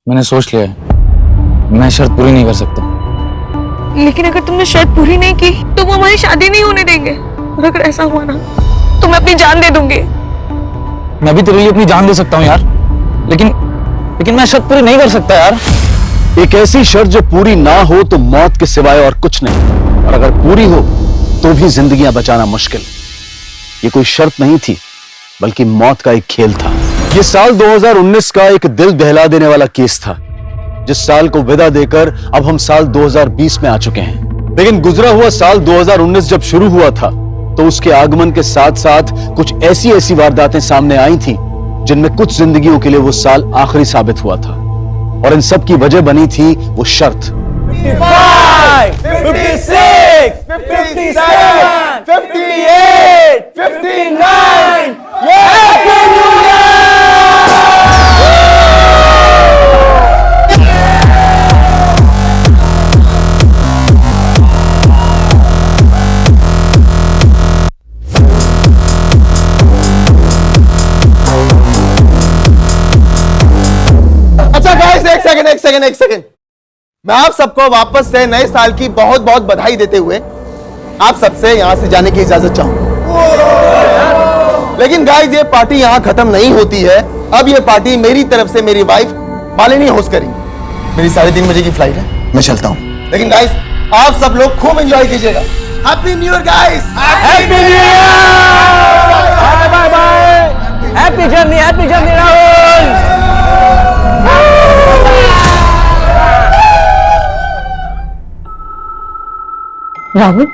मैंने सोच लिया है, मैं शर्त पूरी नहीं कर सकता। लेकिन अगर तुमने शर्त पूरी नहीं की तो वो हमारी शादी नहीं होने देंगे। और अगर ऐसा हुआ ना तो मैं अपनी जान दे दूंगी। मैं भी तेरे लिए अपनी जान दे सकता हूँ यार, लेकिन मैं शर्त पूरी नहीं कर सकता यार। एक ऐसी शर्त जो पूरी ना हो तो मौत के सिवाय और कुछ नहीं, और अगर पूरी हो तो भी जिंदगियां बचाना मुश्किल। ये कोई शर्त नहीं थी बल्कि मौत का एक खेल था। ये साल 2019 का एक दिल दहला देने वाला केस था, जिस साल को विदा देकर अब हम साल 2020 में आ चुके हैं। लेकिन गुजरा हुआ साल 2019 जब शुरू हुआ था तो उसके आगमन के साथ साथ कुछ ऐसी वारदातें सामने आई थी जिनमें कुछ जिंदगियों के लिए वो साल आखिरी साबित हुआ था, और इन सब की वजह बनी थी वो शर्त। 55, 56, 57, 58, 59, Happy New Year! अच्छा गाइस, एक सेकंड। मैं आप सबको वापस से नए साल की बहुत बहुत बधाई देते हुए आप सबसे यहां से जाने की इजाजत चाहूंगा। लेकिन गाइस, ये पार्टी यहां खत्म नहीं होती है। अब ये पार्टी मेरी तरफ से मेरी वाइफ मालिनी होस्ट करेंगी। मेरी 3:30 बजे की फ्लाइट है, मैं चलता हूं। लेकिन गाइस, आप सब लोग खूब एंजॉय कीजिएगा। Happy new year guys! Happy new year! Bye bye bye! Happy journey Rahul! Rahul,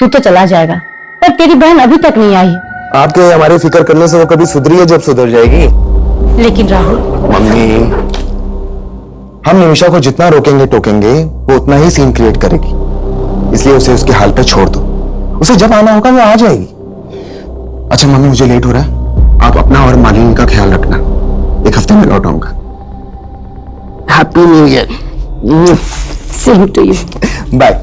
तू तो चला जाएगा पर तेरी बहन अभी तक नहीं आई। आपके हमारी फिक्र करने से वो कभी सुधरी है जब सुधर जाएगी। लेकिन राहुल, मम्मी, हम निमिषा को जितना रोकेंगे टोकेंगे वो उतना ही सीन क्रिएट करेगी, इसलिए उसे उसके हाल पे छोड़ दो। उसे जब आना होगा वो आ जाएगी। अच्छा मम्मी, मुझे लेट हो रहा है, आप अपना और मालिनी का ख्याल रखना। 1 हफ्ते में लौट आऊंगा। Happy new year. Same to you. Bye.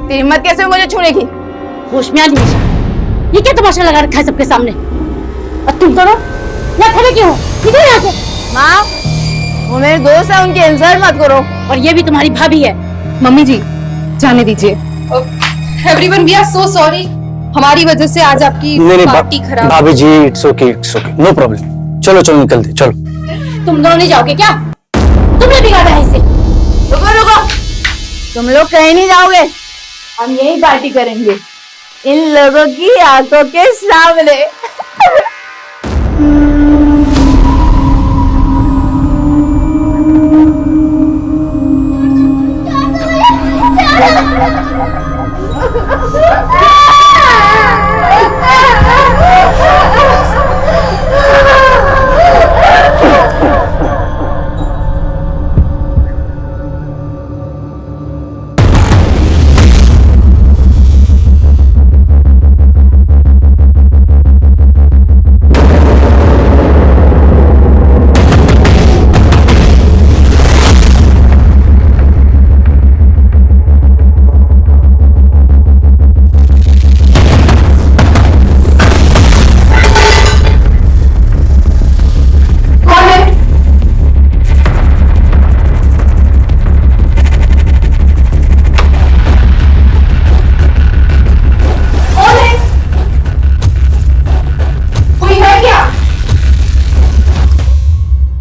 तेरी हिम्मत कैसे मुझे छूने की? होश में आ निमिषा, ये क्या तमाशा लगा रखा है सबके सामने? और तुम दोनों यहाँ खड़े क्यों हो? निकलो यहाँ से। माँ, वो मेरे दोस्त है, उनकी इंसल्ट मत करो। और ये भी तुम्हारी भाभी है। मम्मी जी, जाने दीजिए। Everyone, we are so sorry. हमारी वजह से आज आपकी पार्टी खराब। भाभी ji, it's okay, no problem. चलो निकलते, चलो। तुम दोनों नहीं जाओगे क्या? तुमने बिगाड़ा है इसे। रुको, तुम लोग कहीं नहीं जाओगे। हम यही पार्टी करेंगे इन लोगों की आंखों के सामने।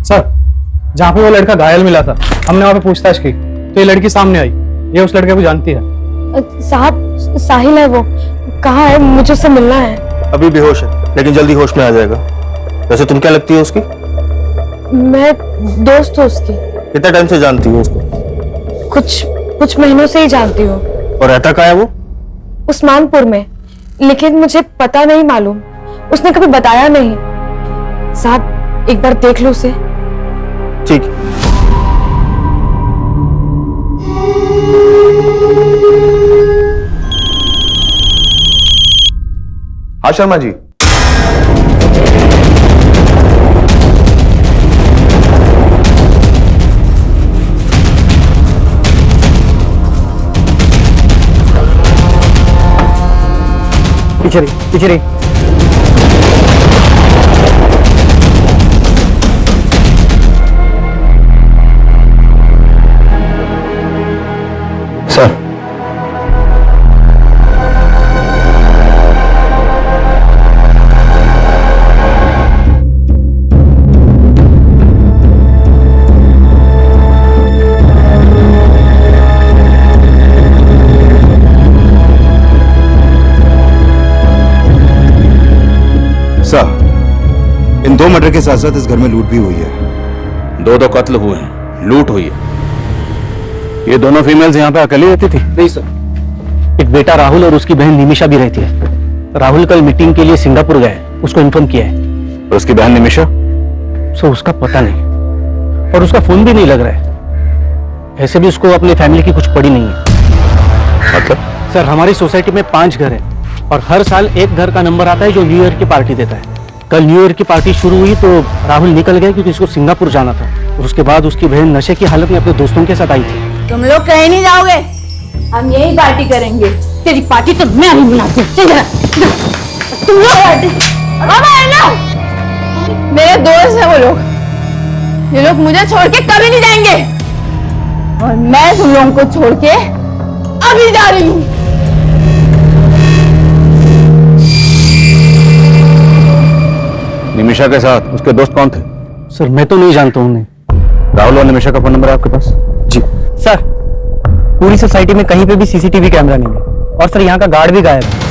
सर, जहाँ पे वो लड़का घायल मिला था, हमने वहाँ पे पूछताछ की तो ये लड़की सामने आई। ये उस लड़के को जानती है। साहब, साहिल है वो। कहाँ है? मुझे उससे मिलना है। अभी बेहोश है लेकिन जल्दी होश में आ जाएगा। वैसे तुम क्या लगती हो उसकी? मैं दोस्त हूँ उसकी। कितने टाइम से जानती हो उसको? कुछ महीनों से ही जानती हूँ। और रहता कहाँ है वो? उस्मानपुर में, लेकिन मुझे पता नहीं मालूम, उसने कभी बताया नहीं। साहब एक बार देख लो उसे। ठीक। हाँ शर्मा जी। पीछे रही। सर, इन 2 मर्डर के साथ साथ इस घर में लूट भी हुई है। 2 कत्ल हुए हैं, लूट हुई है। ये दोनों फीमेल्स यहाँ पे अकेली रहती थी? नहीं सर, एक बेटा राहुल और उसकी बहन निमिषा भी रहती है। राहुल कल मीटिंग के लिए सिंगापुर गए, उसको इन्फॉर्म किया है। और उसकी बहन निमिषा? सो उसका पता नहीं, और उसका फोन भी नहीं लग रहा है। ऐसे भी उसको अपनी फैमिली की कुछ पड़ी नहीं है। मतलब? सर हमारी सोसाइटी में 5 घर हैं और हर साल एक घर का नंबर आता है जो न्यू ईयर की पार्टी देता है। कल न्यू ईयर की पार्टी शुरू हुई तो राहुल निकल गया क्योंकि उसको सिंगापुर जाना था, और उसके बाद उसकी बहन नशे की हालत में अपने दोस्तों के साथ आई थी। तुम लोग कहीं नहीं जाओगे, हम यही पार्टी करेंगे। तेरी पार्टी तो मैं अभी बुलाती हूँ। चल जरा, तुम लोग पार्टी। मेरे दोस्त हैं वो लोग, ये लोग मुझे छोड़ के कभी नहीं जाएंगे, और मैं तुम लोगों को छोड़ के अभी जा रही हूँ। निमिषा के साथ उसके दोस्त कौन थे? सर मैं तो नहीं जानता हूँ उन्हें। राहुल और निमिषा का फोन नंबर है आपके पास? जी सर, पूरी सोसाइटी में कहीं पे भी सीसीटीवी कैमरा नहीं है, और सर यहाँ का गार्ड भी गायब है।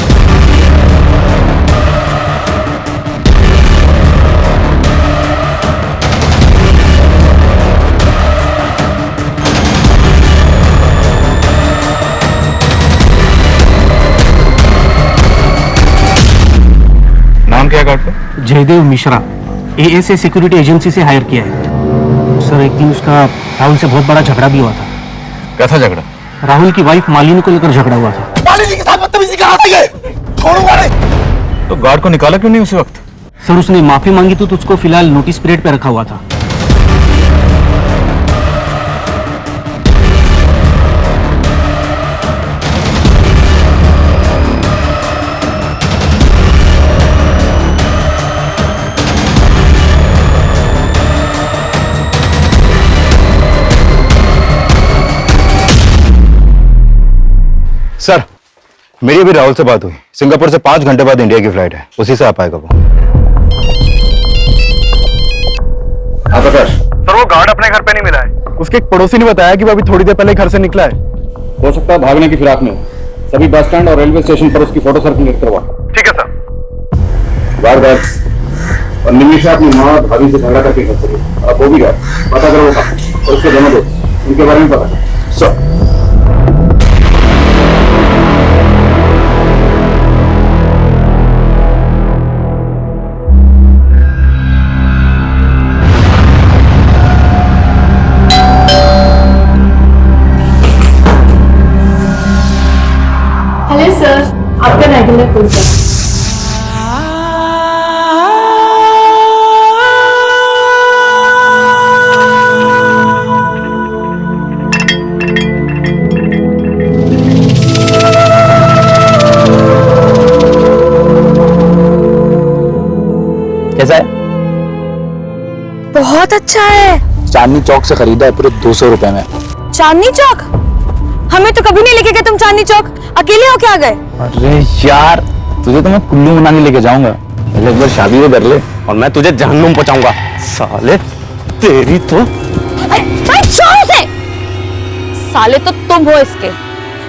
नाम क्या है गार्ड का? Jaydev Mishra, ASA security agency से हायर किया है। सर एक दिन उसका राहुल से बहुत बड़ा झगड़ा भी हुआ था। कैसा झगड़ा? राहुल की वाइफ मालिनी को लेकर झगड़ा हुआ था। मालिनी के साथ बदतमीजी कहाँ से गए? छोड़ूंगा नहीं। तो गार्ड को निकाला क्यों नहीं उसी वक्त? सर उसने माफी मांगी तो उसको फिलहाल नोटिस पीरियड पे रखा हुआ था। सर मेरी अभी राहुल से बात हुई, सिंगापुर से 5 घंटे बाद इंडिया की फ्लाइट है, उसी से आ पाएगा वो। प्रकाश सर वो गार्ड अपने घर पे नहीं मिला है। उसके एक पड़ोसी ने बताया कि वो अभी थोड़ी देर पहले घर से निकला है। हो सकता है भागने की फिराक में हो। सभी बस स्टैंड और रेलवे स्टेशन पर उसकी फोटो सर्कुलेट करवा। ठीक है सर। गार्ड और निमिषा अपनी माँ और भाभी से झगड़ा करके घर चले, अब वो भी गए, पता करो वो कहाँ, और उसके दोनों दोस्त, उनके बारे में पता करो। सर हेलो सर, आपका रेगुलर कोर्स है। कैसा है? बहुत अच्छा है। चांदनी चौक से खरीदा है, पूरे 200 रुपए में। चांदनी चौक? हमें तो कभी नहीं लेके गए तुम चांदनी चौक, अकेले होके आ गए। अरे यार, तुझे तो मैं कुल्लू मनाली लेके जाऊंगा, पहले एक बार शादी तो कर ले, और मैं तुझे जहन्नुम पहुंचाऊंगा। साले तेरी तो। छोड़ उसे। साले तो तुम हो इसके,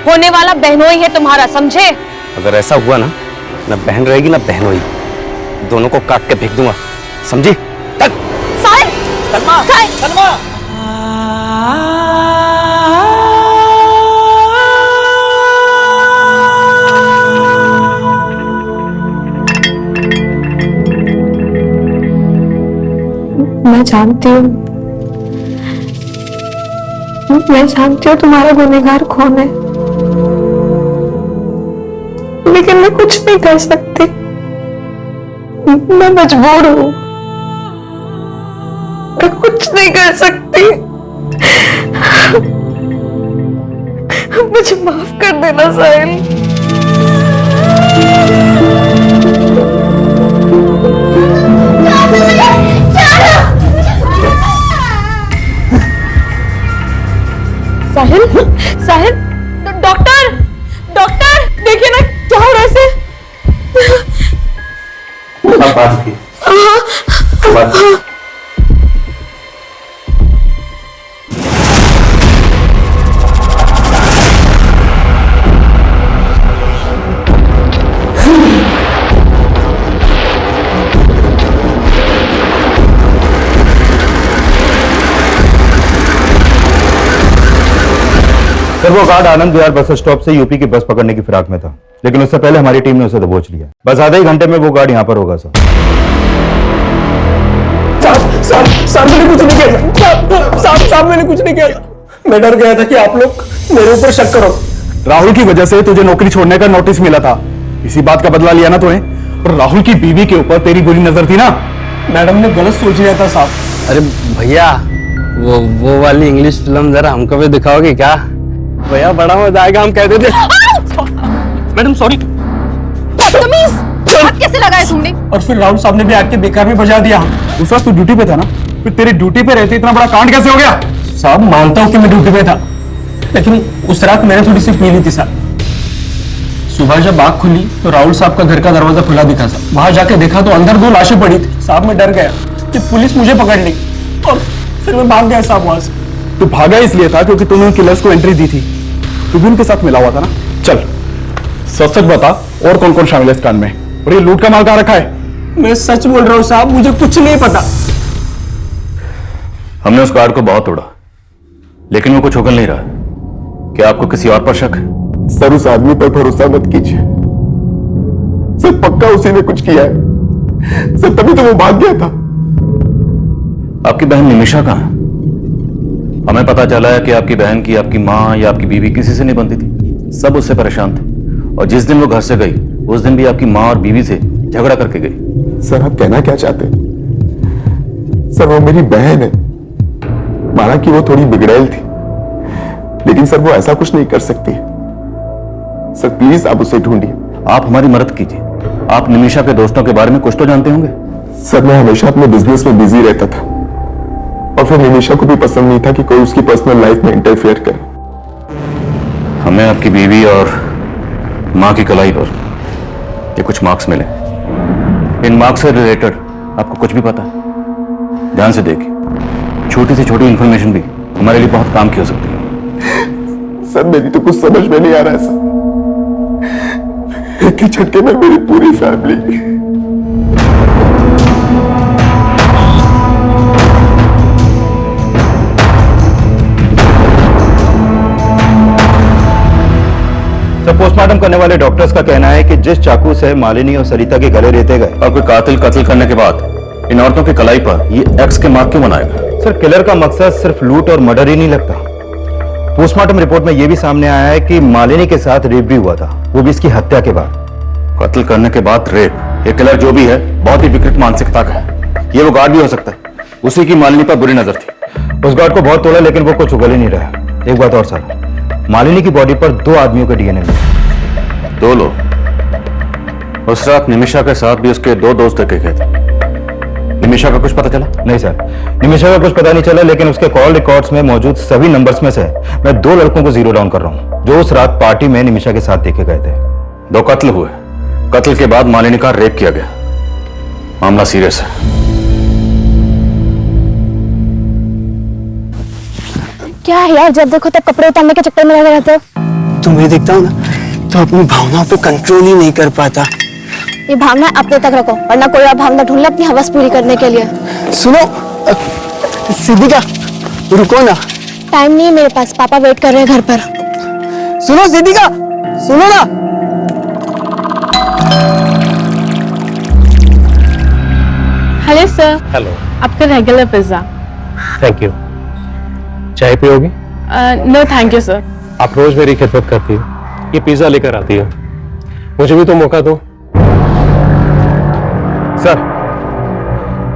होने वाला बहनोई है तुम्हारा, समझे? अगर ऐसा हुआ ना बहन रहेगी ना बहनोई, दोनों को काट के फेंक दूंगा, समझी? साले सलमा मैं जानती हूँ तुम्हारा गुनहगार कौन है, लेकिन मैं कुछ नहीं कर सकती। मैं मजबूर हूँ, मैं कुछ नहीं कर सकती। मुझे माफ कर देना साहिल। साहिल, साहिल, डॉक्टर, डॉक्टर, देखिए ना क्या हो रहा है इसे। बात की सर वो guard Anand Vihar bus stop से यूपी की बस पकड़ने की फिराक में था, लेकिन उससे पहले हमारी टीम ने उसे दबोच लिया। बस आधे ही घंटे में वो गार्ड यहाँ पर होगा सर। साहब मैंने कुछ नहीं किया। साहब मैंने कुछ नहीं किया। मैं डर गया था कि आप लोग मेरे ऊपर शक करो। राहुल की वजह से तुझे नौकरी छोड़ने का नोटिस मिला था, इसी बात का बदला लिया ना तूने। और राहुल की बीवी के ऊपर तेरी बुरी नजर थी ना। मैडम ने गलत सोच लिया था साहब। अरे भैया वो वाली इंग्लिश फिल्म जरा हमको भी दिखाओगे क्या? भैया बड़ा मजा आएगा, हम कहते थे। Madam sorry. हाथ कैसे लगाया तुमने? और फिर राहुल साहब ने भी आके बेकार में बजा दिया। उस वक्त तू ड्यूटी पे था ना, फिर तेरी ड्यूटी पे रहते इतना बड़ा कांड कैसे हो गया? साहब मानता हूँ कि मैं ड्यूटी पे था, लेकिन उस रात मैंने थोड़ी सी पी ली थी साहब। सुबह जब आँख खुली तो राहुल साहब का घर का दरवाजा खुला दिखा साहब। वहां जाके देखा तो अंदर 2 लाशें पड़ी थी साहब। मैं डर गया कि पुलिस मुझे पकड़ ली और फिर मैं भाग गया साहब वहां से। तू भागा इसलिए था क्योंकि तूने किलर्स को एंट्री दी थी। तू भी उनके साथ मिला हुआ था ना। चल सच बता, और कौन कौन शामिल है इस कांड में, और ये लूट का माल कहां रखा है? मैं सच बोल रहा हूँ साहब, मुझे कुछ नहीं पता। हमने उस गार्ड को बहुत तोड़ा, लेकिन वो कुछ उगल नहीं रहा। क्या आपको किसी और पर शक है? सर उस आदमी पर भरोसा मत कीजिए सर, पक्का उसी ने कुछ किया है सर, तभी तो वो भाग गया था। आपकी बहन निमिषा कहाँ है? हमें पता चला है कि आपकी बहन की आपकी माँ या आपकी बीवी किसी से नहीं बनती थी, सब उससे परेशान थे। और जिस दिन वो घर से गई उस दिन भी आपकी माँ और बीवी से झगड़ा करके गई। सर आप कहना क्या चाहते हैं? सर वो मेरी बहन है, माना कि वो थोड़ी बिगड़ैल थी, लेकिन सर वो ऐसा कुछ नहीं कर सकती। सर प्लीज आप उसे ढूंढिए। आप हमारी मदद कीजिए। आप निमिषा के दोस्तों के बारे में कुछ तो जानते होंगे। सर मैं हमेशा अपने बिजनेस में बिजी रहता था, और फिर निमिषा को भी पसंद नहीं था कि कोई उसकी पर्सनल लाइफ में इंटरफेयर करे। हमें आपकी बीवी और माँ की कलाई पर ये कुछ मार्क्स मिले। इन मार्क्स से रिलेटेड आपको कुछ भी पता है? ध्यान से देखिए, छोटी से छोटी इंफॉर्मेशन भी हमारे लिए बहुत काम की हो सकती है। सर मेरी तो कुछ समझ में नहीं आ रहा है सर, एक ही झटके में मेरी पूरी फैमिली। पोस्टमार्टम करने वाले डॉक्टर्स का कहना है कि जिस चाकू से मालिनी और सरिता के गले रेते गए और कोई कातिल कत्ल करने के बाद इन औरतों की कलाई पर ये एक्स के मार्क क्यों बनाएगा? सर किलर का मकसद सिर्फ लूट और मर्डर ही नहीं लगता। पोस्टमार्टम रिपोर्ट में यह भी सामने आया है कि मालिनी के साथ रेप भी हुआ था, वो भी इसकी हत्या के बाद। कत्ल करने के बाद रेप, ये किलर जो भी है बहुत ही विकृत मानसिकता का है। ये वो गार्ड भी हो सकता है, उसी की मालिनी पर बुरी नजर थी। उस गार्ड को बहुत तोड़ा लेकिन वो कुछ उगल ही नहीं रहा। एक बात और सर, मालिनी की बॉडी पर 2 आदमियों के डीएनए मिले। 2 लोग? उस रात निमिषा के साथ भी उसके 2 दोस्त देखे गए थे। निमिषा का कुछ पता चला? नहीं सर, निमिषा का कुछ पता नहीं चला, लेकिन उसके कॉल रिकॉर्ड्स में मौजूद सभी नंबर्स में से मैं 2 लड़कों को जीरो डाउन कर रहा हूं जो उस रात पार्टी में निमिषा के साथ देखे गए थे। 2 कत्ल हुए, कत्ल के बाद मालिनी का रेप किया गया। मामला सीरियस है। क्या है यार, जब देखो तब कपड़े उतारने के चक्कर में लगे रहते हो। तुम्हें दिखता हूँ ना तो अपनी भावनाओं पे कंट्रोल ही नहीं कर पाता। ये भावना अपने तक रखो, वरना कोई और भावना ढूंढ लो अपनी हवस पूरी करने के लिए। सुनो, सिद्धिका रुको ना। टाइम नहीं है मेरे पास, पापा वेट कर रहे हैं घर पर। सुनो सिद्धिका, सुनो ना। हेलो सर, हेलो, आपका रेगुलर पिज्जा। Thank you. चाय पियोगी? No thank you sir. आप रोज मेरी खिदमत करती हो, ये पिज्जा लेकर आती है, मुझे भी तो मौका दो। सर,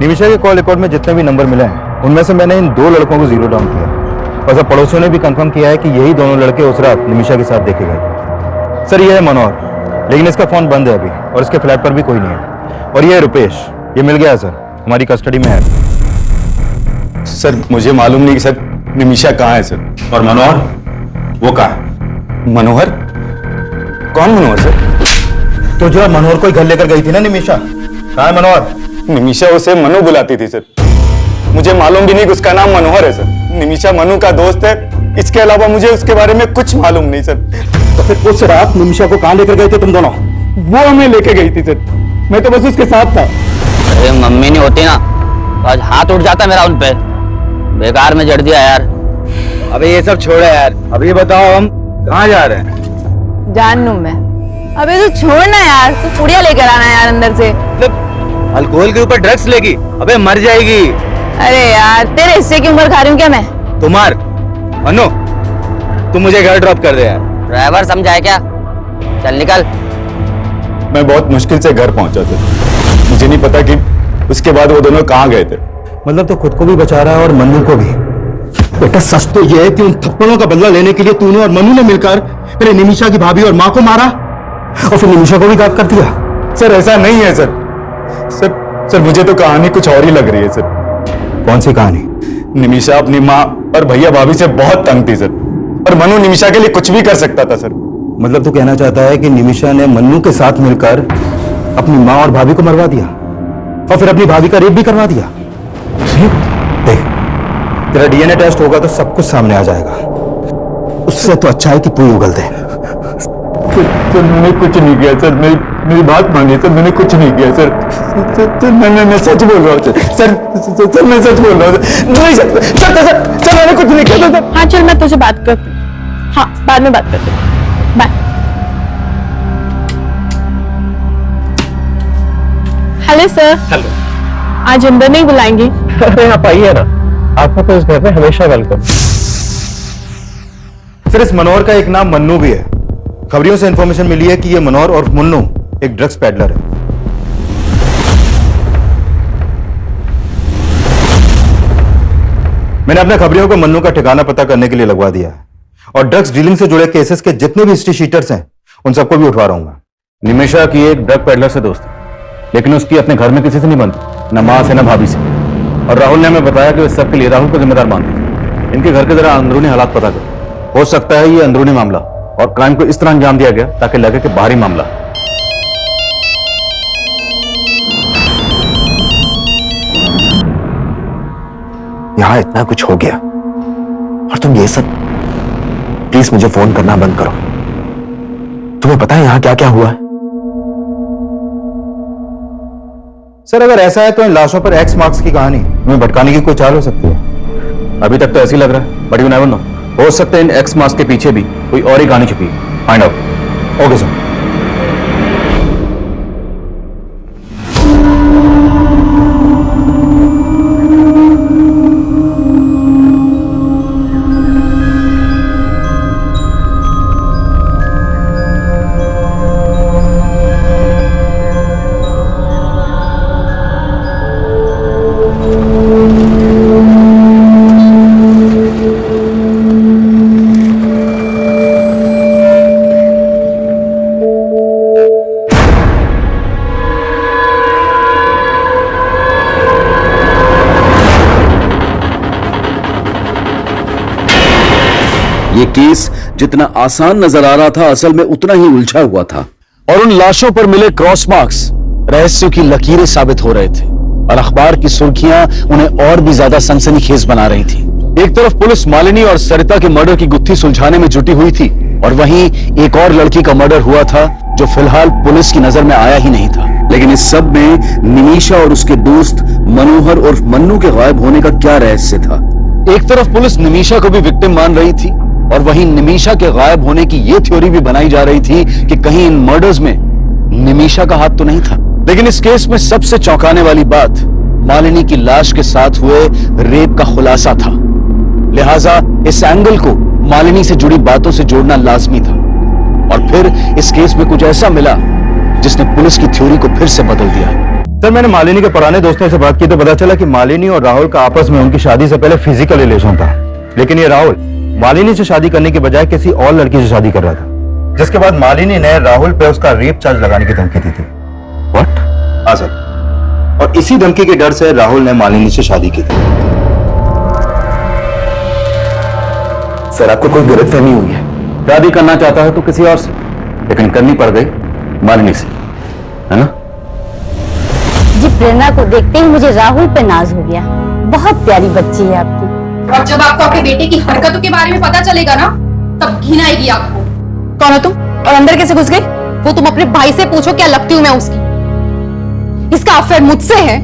निमिषा के कॉल रिकॉर्ड में जितने भी नंबर मिले हैं उनमें से मैंने इन 2 लड़कों को जीरो डाउन किया और सब पड़ोसियों ने भी कंफर्म किया है कि यही दोनों लड़के उस रात निमिषा के साथ देखे गए थे। सर, ये है मनोहर, लेकिन इसका फोन बंद है अभी और इसके फ्लैट पर भी कोई नहीं है। और ये है रुपेश, ये मिल गया सर, हमारी कस्टडी में है। सर मुझे मालूम नहीं कि सर निमिषा कहाँ है सर। और मनोहर, वो कहाँ है? मनोहर? कौन मनोहर सर? तो जो मनोहर को ही घर लेकर गई थी ना निमिषा, कहाँ है मनोहर? निमिषा उसे मनु बुलाती थी सर, मुझे मालूम भी नहीं कि उसका नाम मनोहर है सर। निमिषा मनु का दोस्त है, इसके अलावा मुझे उसके बारे में कुछ मालूम नहीं सर। तो फिर उस रात निमिषा को कहाँ लेकर गए थे तुम दोनों? वो हमें लेके गई थी सर, मैं तो बस उसके साथ था। अरे मम्मी नहीं होती ना तो आज हाथ उठ जाता मेरा उन पे, बेकार में जड़ दिया यार। अबे ये सब छोड़ो यार, अब ये बताओ हम कहाँ जा रहे हैं? जान लूं मैं। अबे तू छोड़ ना यार, तू पुड़िया लेकर आना यार अंदर से। अल्कोहल के ऊपर ड्रग्स लेगी, अबे मर जाएगी। अरे यार, तेरे हिस्से की उम्र खा रही हूँ क्या मैं? तुम्हार मनु, तुम मुझे घर ड्रॉप कर दे यार। ड्राइवर समझा है क्या? चल निकल। मैं बहुत मुश्किल से घर पहुंचा था, मुझे नहीं पता कि उसके बाद वो दोनों कहाँ गए थे। मतलब तो खुद को भी बचा रहा है और मनु को भी। बेटा सच तो यह है कि उन थप्पड़ों का बदला लेने के लिए तूने और मनु ने मिलकर पहले निमिषा की भाभी और माँ को मारा और फिर निमिषा को भी गायब कर दिया। सर ऐसा नहीं है सर। सर मुझे तो कहानी कुछ और ही लग रही है सर। कौन सी कहानी? निमिषा अपनी माँ और भैया भाभी से बहुत तंग थी सर, और मनु निमिषा के लिए कुछ भी कर सकता था सर। मतलब तू कहना चाहता है कि निमिषा ने मन्नू के साथ मिलकर अपनी माँ और भाभी को मरवा दिया और फिर अपनी भाभी का रेप भी करवा दिया? देख, तेरा डीएनए टेस्ट होगा तो सब कुछ सामने आ जाएगा। उससे तो अच्छा है कि तू उगल दे। सर मैंने कुछ नहीं किया सर, मेरी बात मानिए सर, मैंने कुछ नहीं किया सर। मैं सच बोल रहा हूँ सर, मैं सच बोल रहा हूँ नहीं सर, मैंने कुछ नहीं किया सर। हाँ चल, मैं तुझे बात करती हूँ। हाँ, बाद में बात करती हूँ। बाय। Hello sir. हेलो। आज अंदर नहीं बुलाएंगे? अरे आप आइए ना, आपको तो इस घर में हमेशा वेलकम। सर, इस मनोहर का एक नाम मन्नू भी है। खबरियों से इंफॉर्मेशन मिली है कि ये मनोहर और मुन्नू एक ड्रग्स पैडलर है। मैंने अपने खबरियों को मन्नू का ठिकाना पता करने के लिए लगवा दिया है और ड्रग्स डीलिंग से जुड़े केसेस के जितने भी हिस्ट्री शीटर्स हैं उन सबको भी उठवा रहा हूं मैं। निमिषा की एक ड्रग पेडलर से दोस्ती, लेकिन उसकी अपने घर में किसी से नहीं बनती, न मां से न भाभी से। और राहुल ने हमें बताया कि इस सब के लिए राहुल को जिम्मेदार मानती थी। इनके घर के जरा अंदरूनी हालात पता करो, हो सकता है ये अंदरूनी मामला और क्राइम को इस तरह अंजाम दिया गया ताकि लगे कि बाहरी मामला। यहां इतना कुछ हो गया और तुम ये सब, प्लीज मुझे फोन करना बंद करो। तुम्हें पता है यहां क्या क्या हुआ है? सर, अगर ऐसा है तो इन लाशों पर एक्स मार्क्स की कहानी हमें भटकाने की कोई चाल हो सकती है। अभी तक तो ऐसे ही लग रहा है, बट यू नेवर नो, हो सकता है इन एक्स मार्क्स के पीछे भी कोई और ही कहानी छुपी है। Find out. Okay sir. ये केस जितना आसान नजर आ रहा था, असल में उतना ही उलझा हुआ था। और उन लाशों पर मिले क्रॉस मार्क्स रहस्यों की लकीरें साबित हो रहे थे और अखबार की सुर्खियां उन्हें और भी ज्यादा सनसनीखेज बना रही थी। एक तरफ पुलिस मालिनी और सरिता के मर्डर की गुत्थी सुलझाने में जुटी हुई थी और वहीं एक और लड़की का मर्डर हुआ था जो फिलहाल पुलिस की नजर में आया ही नहीं था। लेकिन इस सब में निमिषा और उसके दोस्त मनोहर और मन्नू के गायब होने का क्या रहस्य था? एक तरफ पुलिस निमिषा को भी विक्टिम मान रही थी और वहीं निमिषा के गायब होने की यह थ्योरी भी बनाई जा रही थी कि कहीं इन मर्डर्स में निमिषा का हाथ तो नहीं था। लेकिन इस केस में सबसे चौंकाने वाली बात मालिनी की लाश के साथ हुए रेप का खुलासा था। लिहाजा इस एंगल को मालिनी से जुड़ी बातों से जोड़ना लाजमी था। और फिर इस केस में कुछ ऐसा मिला जिसने पुलिस की थ्योरी को फिर से बदल दिया। सर, मैंने मालिनी के पुराने दोस्तों से बात की तो पता चला कि मालिनी और राहुल का आपस में उनकी शादी से पहले फिजिकल रिलेशन था। लेकिन ये राहुल मालिनी से शादी करने के बजाय किसी और लड़की से शादी कर रहा था, जिसके बाद मालिनी ने राहुल पे उसका रेप चार्ज लगाने की धमकी दी थी। व्हाट? हाँ सर, और इसी धमकी के डर से राहुल ने मालिनी से शादी की थी। सर, आपको कोई गलतफहमी हुई है। शादी करना चाहता है तो किसी और से, लेकिन करनी पड़ गई मालिनी से, है ना? जी, प्रेरणा को देखते ही मुझे राहुल पे नाज हो गया। बहुत प्यारी बच्ची है आपकी। और जब आपको आपके बेटे की हरकतों के बारे में पता चलेगा ना, तब घिन आएगी आपको। कौन हो तुम और अंदर कैसे घुस गई? वो तुम अपने भाई से पूछो, क्या लगती हूँ मैं उसकी। इसका अफेयर मुझसे है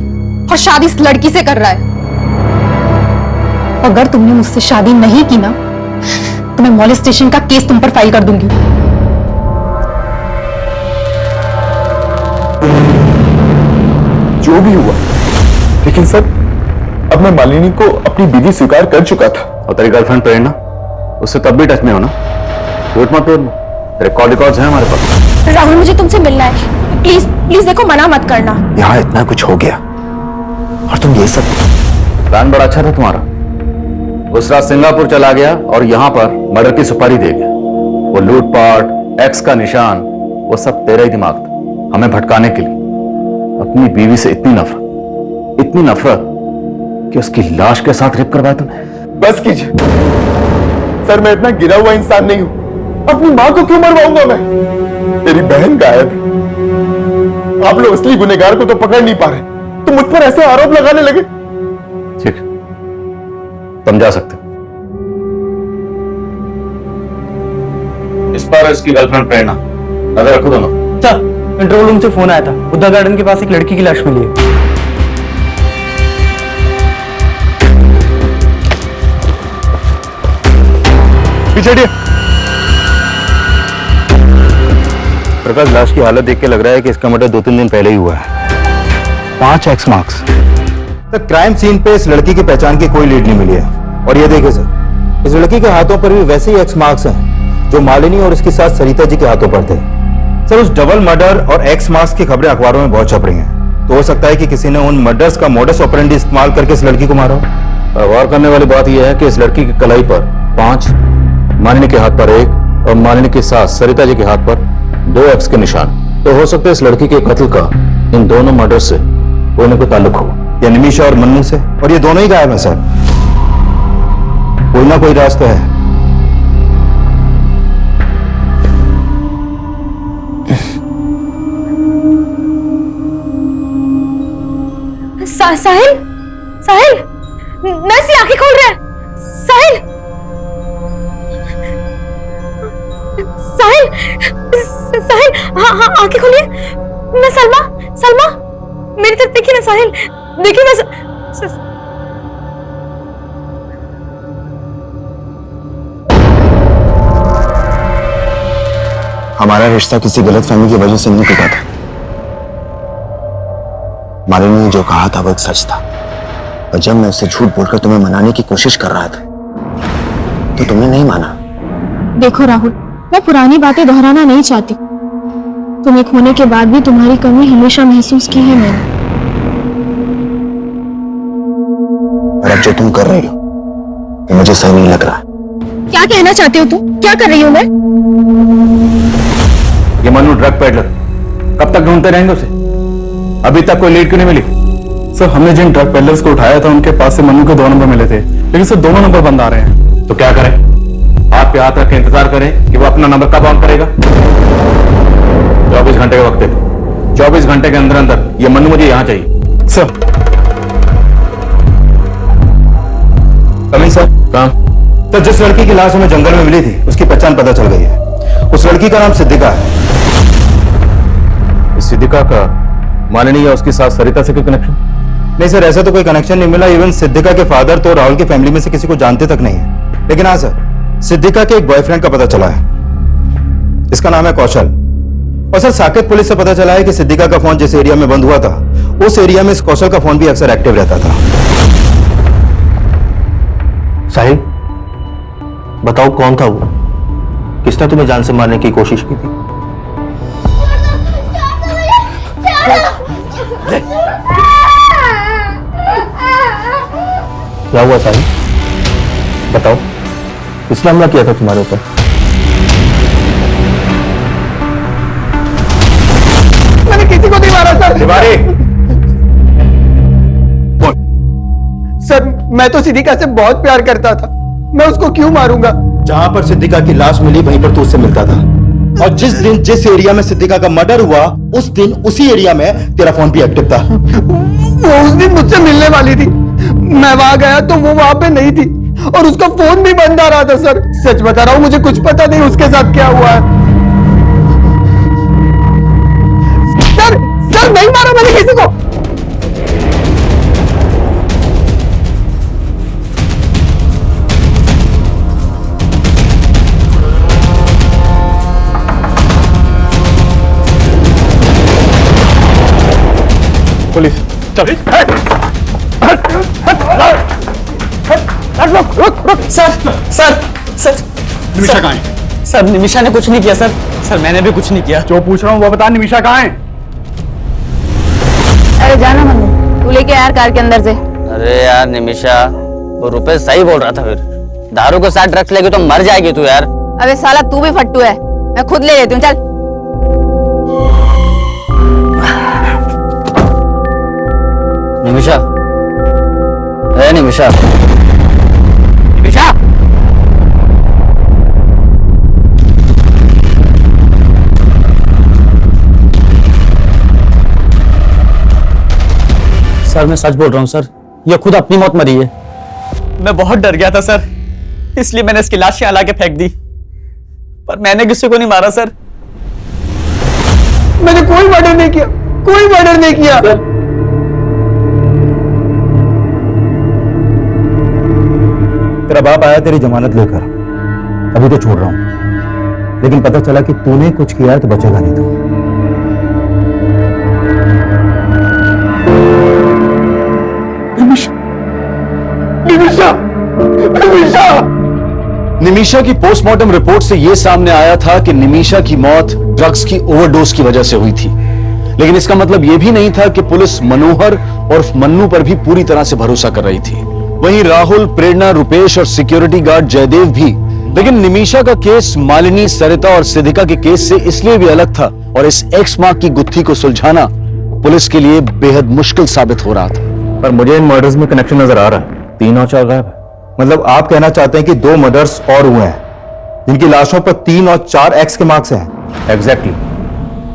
और शादी इस लड़की से कर रहा है। अगर तुमने मुझसे शादी नहीं की ना, तो मैं मॉलेस्टेशन का केस तुम पर फाइल कर दूंगी। जो भी हुआ, लेकिन सर अब मैं मालिनी को अपनी बीवी स्वीकार कर चुका था। और तेरी गर्लफ्रेंड प्रेरणा, उससे तब भी टच में हो ना? झूठ मत बोल, रिकॉर्ड्स हैं हमारे पास। राहुल, मुझे तुमसे मिलना है। प्लीज प्लीज देखो, मना मत करना। यहाँ इतना कुछ हो गया और तुम ये सब। प्लान बड़ा अच्छा था तुम्हारा। उस रात सिंगापुर चला गया और यहाँ पर मर्डर की सुपारी दे गया। वो लूटपाट, एक्स का निशान, वो सब तेरा ही दिमाग था, हमें भटकाने के लिए। अपनी बीवी से इतनी नफरत कि उसकी लाश के साथ रेप करवाया तुमने। बस कीजिए सर, मैं इतना गिरा हुआ इंसान नहीं हूं। अपनी मां को क्यों मरवाऊंगा मैं? तेरी बहन गायब है। आप लोग असली गुनहगार को तो पकड़ नहीं पा रहे, तो मुझ पर ऐसे आरोप लगाने लगे। ठीक, तुम जा सकते। इस पर इसकी गर्लफ्रेंड प्रेरणा, नजर रखो दोनों। सर, कंट्रोल रूम से फोन आया था। बुद्धा गार्डन के पास एक लड़की की लाश मिली है। पीछे हटिए। प्रकाश, लाश की हालत देख के लग रहा है कि इसका मर्डर 2-3 दिन पहले ही हुआ है। 5 एक्स मार्क्स। तो क्राइम सीन पे इस लड़की की पहचान की कोई लीड नहीं मिली है। और ये देखिए सर, इस लड़की के हाथों पर भी वैसे ही एक्स मार्क्स हैं जो मालिनी और उसके साथ सरिता जी के हाथों पर थे। सर, उस डबल मर्डर और एक्स मार्क्स की खबरें अखबारों में बहुत छप रही हैं। तो हो सकता है कि किसी ने उन मर्डर्स का मोडस ऑपरेंडी इस्तेमाल करके इस लड़की को मारा हो। गौर करने वाली बात यह है कि इस लड़की की कलाई पर 5, मालिनी के हाथ पर 1 और मालिनी के साथ सरिता जी के हाथ पर 2 एक्स के निशान। तो हो सकता है इस लड़की के कत्ल का इन दोनों मर्डर से कोई न कोई ताल्लुक हो, या निमिषा और मन्नू से। और ये दोनों ही गायब हैं सर। कोई ना कोई रास्ता है। साहिल, साहिल, नर्स आंखें खोल रहा है। साहिल, साहिल, साहिल, हाँ हाँ, आंखें खोलिए। मैं सलमा, सलमा, मेरी तरफ देखिए ना साहिल, देखिए मैं हमारा रिश्ता किसी गलतफहमी की वजह से नहीं टूटा था। मालिनी ने जो कहा था वो एक सच था, और जब मैं उससे झूठ बोलकर तुम्हें मनाने की कोशिश कर रहा था तो तुमने नहीं माना। देखो राहुल, मैं पुरानी बातें दोहराना नहीं चाहती। तुम एक होने के बाद भी तुम्हारी कमी हमेशा महसूस की है मैंने। और अब जो तुम कर रही हो वो मुझे सही नहीं लग रहा। क्या कहना चाहते हो तुम? क्या कर रही हूँ मैं? ये मन्नू ड्रग पेडलर, कब तक ढूंढते रहेंगे उसे? अभी तक कोई लीड क्यों नहीं मिली? सर, हमने जिन ड्रग पेडलर्स को उठाया था उनके पास से मन्नू के 2 नंबर मिले थे, लेकिन सर दोनों नंबर बंद आ रहे हैं। तो क्या करें? हाथ पे हाथ रख के इंतजार करें कि वो अपना नंबर कब ऑन करेगा? 24 घंटे का वक्त है। 24 घंटे के अंदर अंदर ये मन्नू मुझे यहां चाहिए। Sir, coming sir. कहाँ? तो जिस लड़की की लाश हमें जंगल में मिली थी उसकी पहचान पता चल गई है। उस लड़की का नाम सिद्धिका है। इस सिद्धिका का मालिनी या उसकी सास सरिता से कोई कनेक्शन? नहीं सर, ऐसा तो कोई कनेक्शन नहीं मिला। इवन सिद्धिका के फादर तो राहुल की फैमिली में से किसी को जानते तक नहीं है। लेकिन हाँ सर, सिद्धिका के एक बॉयफ्रेंड का पता चला है। इसका नाम है कौशल। और सर, साकेत पुलिस से पता चला है कि सिद्धिका का फोन जिस एरिया में बंद हुआ था, उस एरिया में इस कौशल का फोन भी अक्सर एक्टिव रहता था। साहिल, बताओ कौन था वो? किसने तुम्हें जान से मारने की कोशिश की थी? क्या हुआ साहिल? बताओ, किसने हमला किया था तुम्हारे ऊपर? मैंने किसी को नहीं मारा सर। तिवारी, सर, मैं तो सिद्धिका से बहुत प्यार करता था, मैं उसको क्यों मारूंगा? जहां पर सिद्धिका की लाश मिली वहीं पर तू उससे मिलता था। और जिस दिन जिस एरिया में सिद्धिका का मर्डर हुआ, उस दिन उसी एरिया में तेरा फोन भी एक्टिव था। वो उस दिन मुझसे मिलने वाली थी, मैं वहां गया तो वो वहां पे नहीं थी और उसका फोन भी बंद आ रहा था। सर, सच बता रहा हूं, मुझे कुछ पता नहीं उसके साथ क्या हुआ है। सर नहीं मारा मैंने किसी को। पुलिस, चल। रुक सर, सर, सर। निमिषा कहाँ है? सर, निमिषा ने कुछ नहीं किया सर। सर, मैंने भी कुछ नहीं किया। जो पूछ रहा हूँ वो बता, निमिषा कहाँ है? अरे जाना मनु, तू लेके यार कार के अंदर से। अरे यार निमिषा, वो रुपए सही बोल रहा था। फिर दारू के साथ ड्रग्स लेगी तो मर जाएगी तू यार। अबे साला, तू भी फट्टू है, मैं खुद ले लेती हूँ, चल। निमिषा, ए निमिषा, निमिषा, सर, मैं सच बोल रहा हूँ सर, ये खुद अपनी मौत मरी है। मैं बहुत डर गया था सर, इसलिए मैंने इसकी लाश यहाँ लाके फेंक दी, पर मैंने किसी को नहीं मारा सर। मैंने कोई मर्डर नहीं किया, कोई मर्डर नहीं किया। तेरा बाप आया तेरी जमानत लेकर, अभी तो छोड़ रहा हूं, लेकिन पता चला कि तूने कुछ किया है तो बचेगा नहीं तू। निमिषा की पोस्टमार्टम रिपोर्ट से यह सामने आया था कि निमिषा की मौत ड्रग्स की ओवरडोज की वजह से हुई थी, लेकिन इसका मतलब यह भी नहीं था कि पुलिस मनोहर और मन्नू पर भी पूरी तरह से भरोसा कर रही थी। वहीं राहुल, प्रेरणा, रुपेश और सिक्योरिटी गार्ड जयदेव भी। लेकिन निमिषा का केस मालिनी, सरिता और सिद्धिका के केस से इसलिए भी अलग था और इस एक्स मार्क की गुत्थी को सुलझाना पुलिस के लिए बेहद मुश्किल साबित हो रहा था। पर मुझे इन मर्डर्स में कनेक्शन नजर आ रहा है। 3 और 4 गायब है। मतलब आप कहना चाहते हैं कि 2 मर्डर्स और हुए हैं जिनकी लाशों पर 3 और 4 एक्स के मार्क्स हैं? एग्जैक्टली।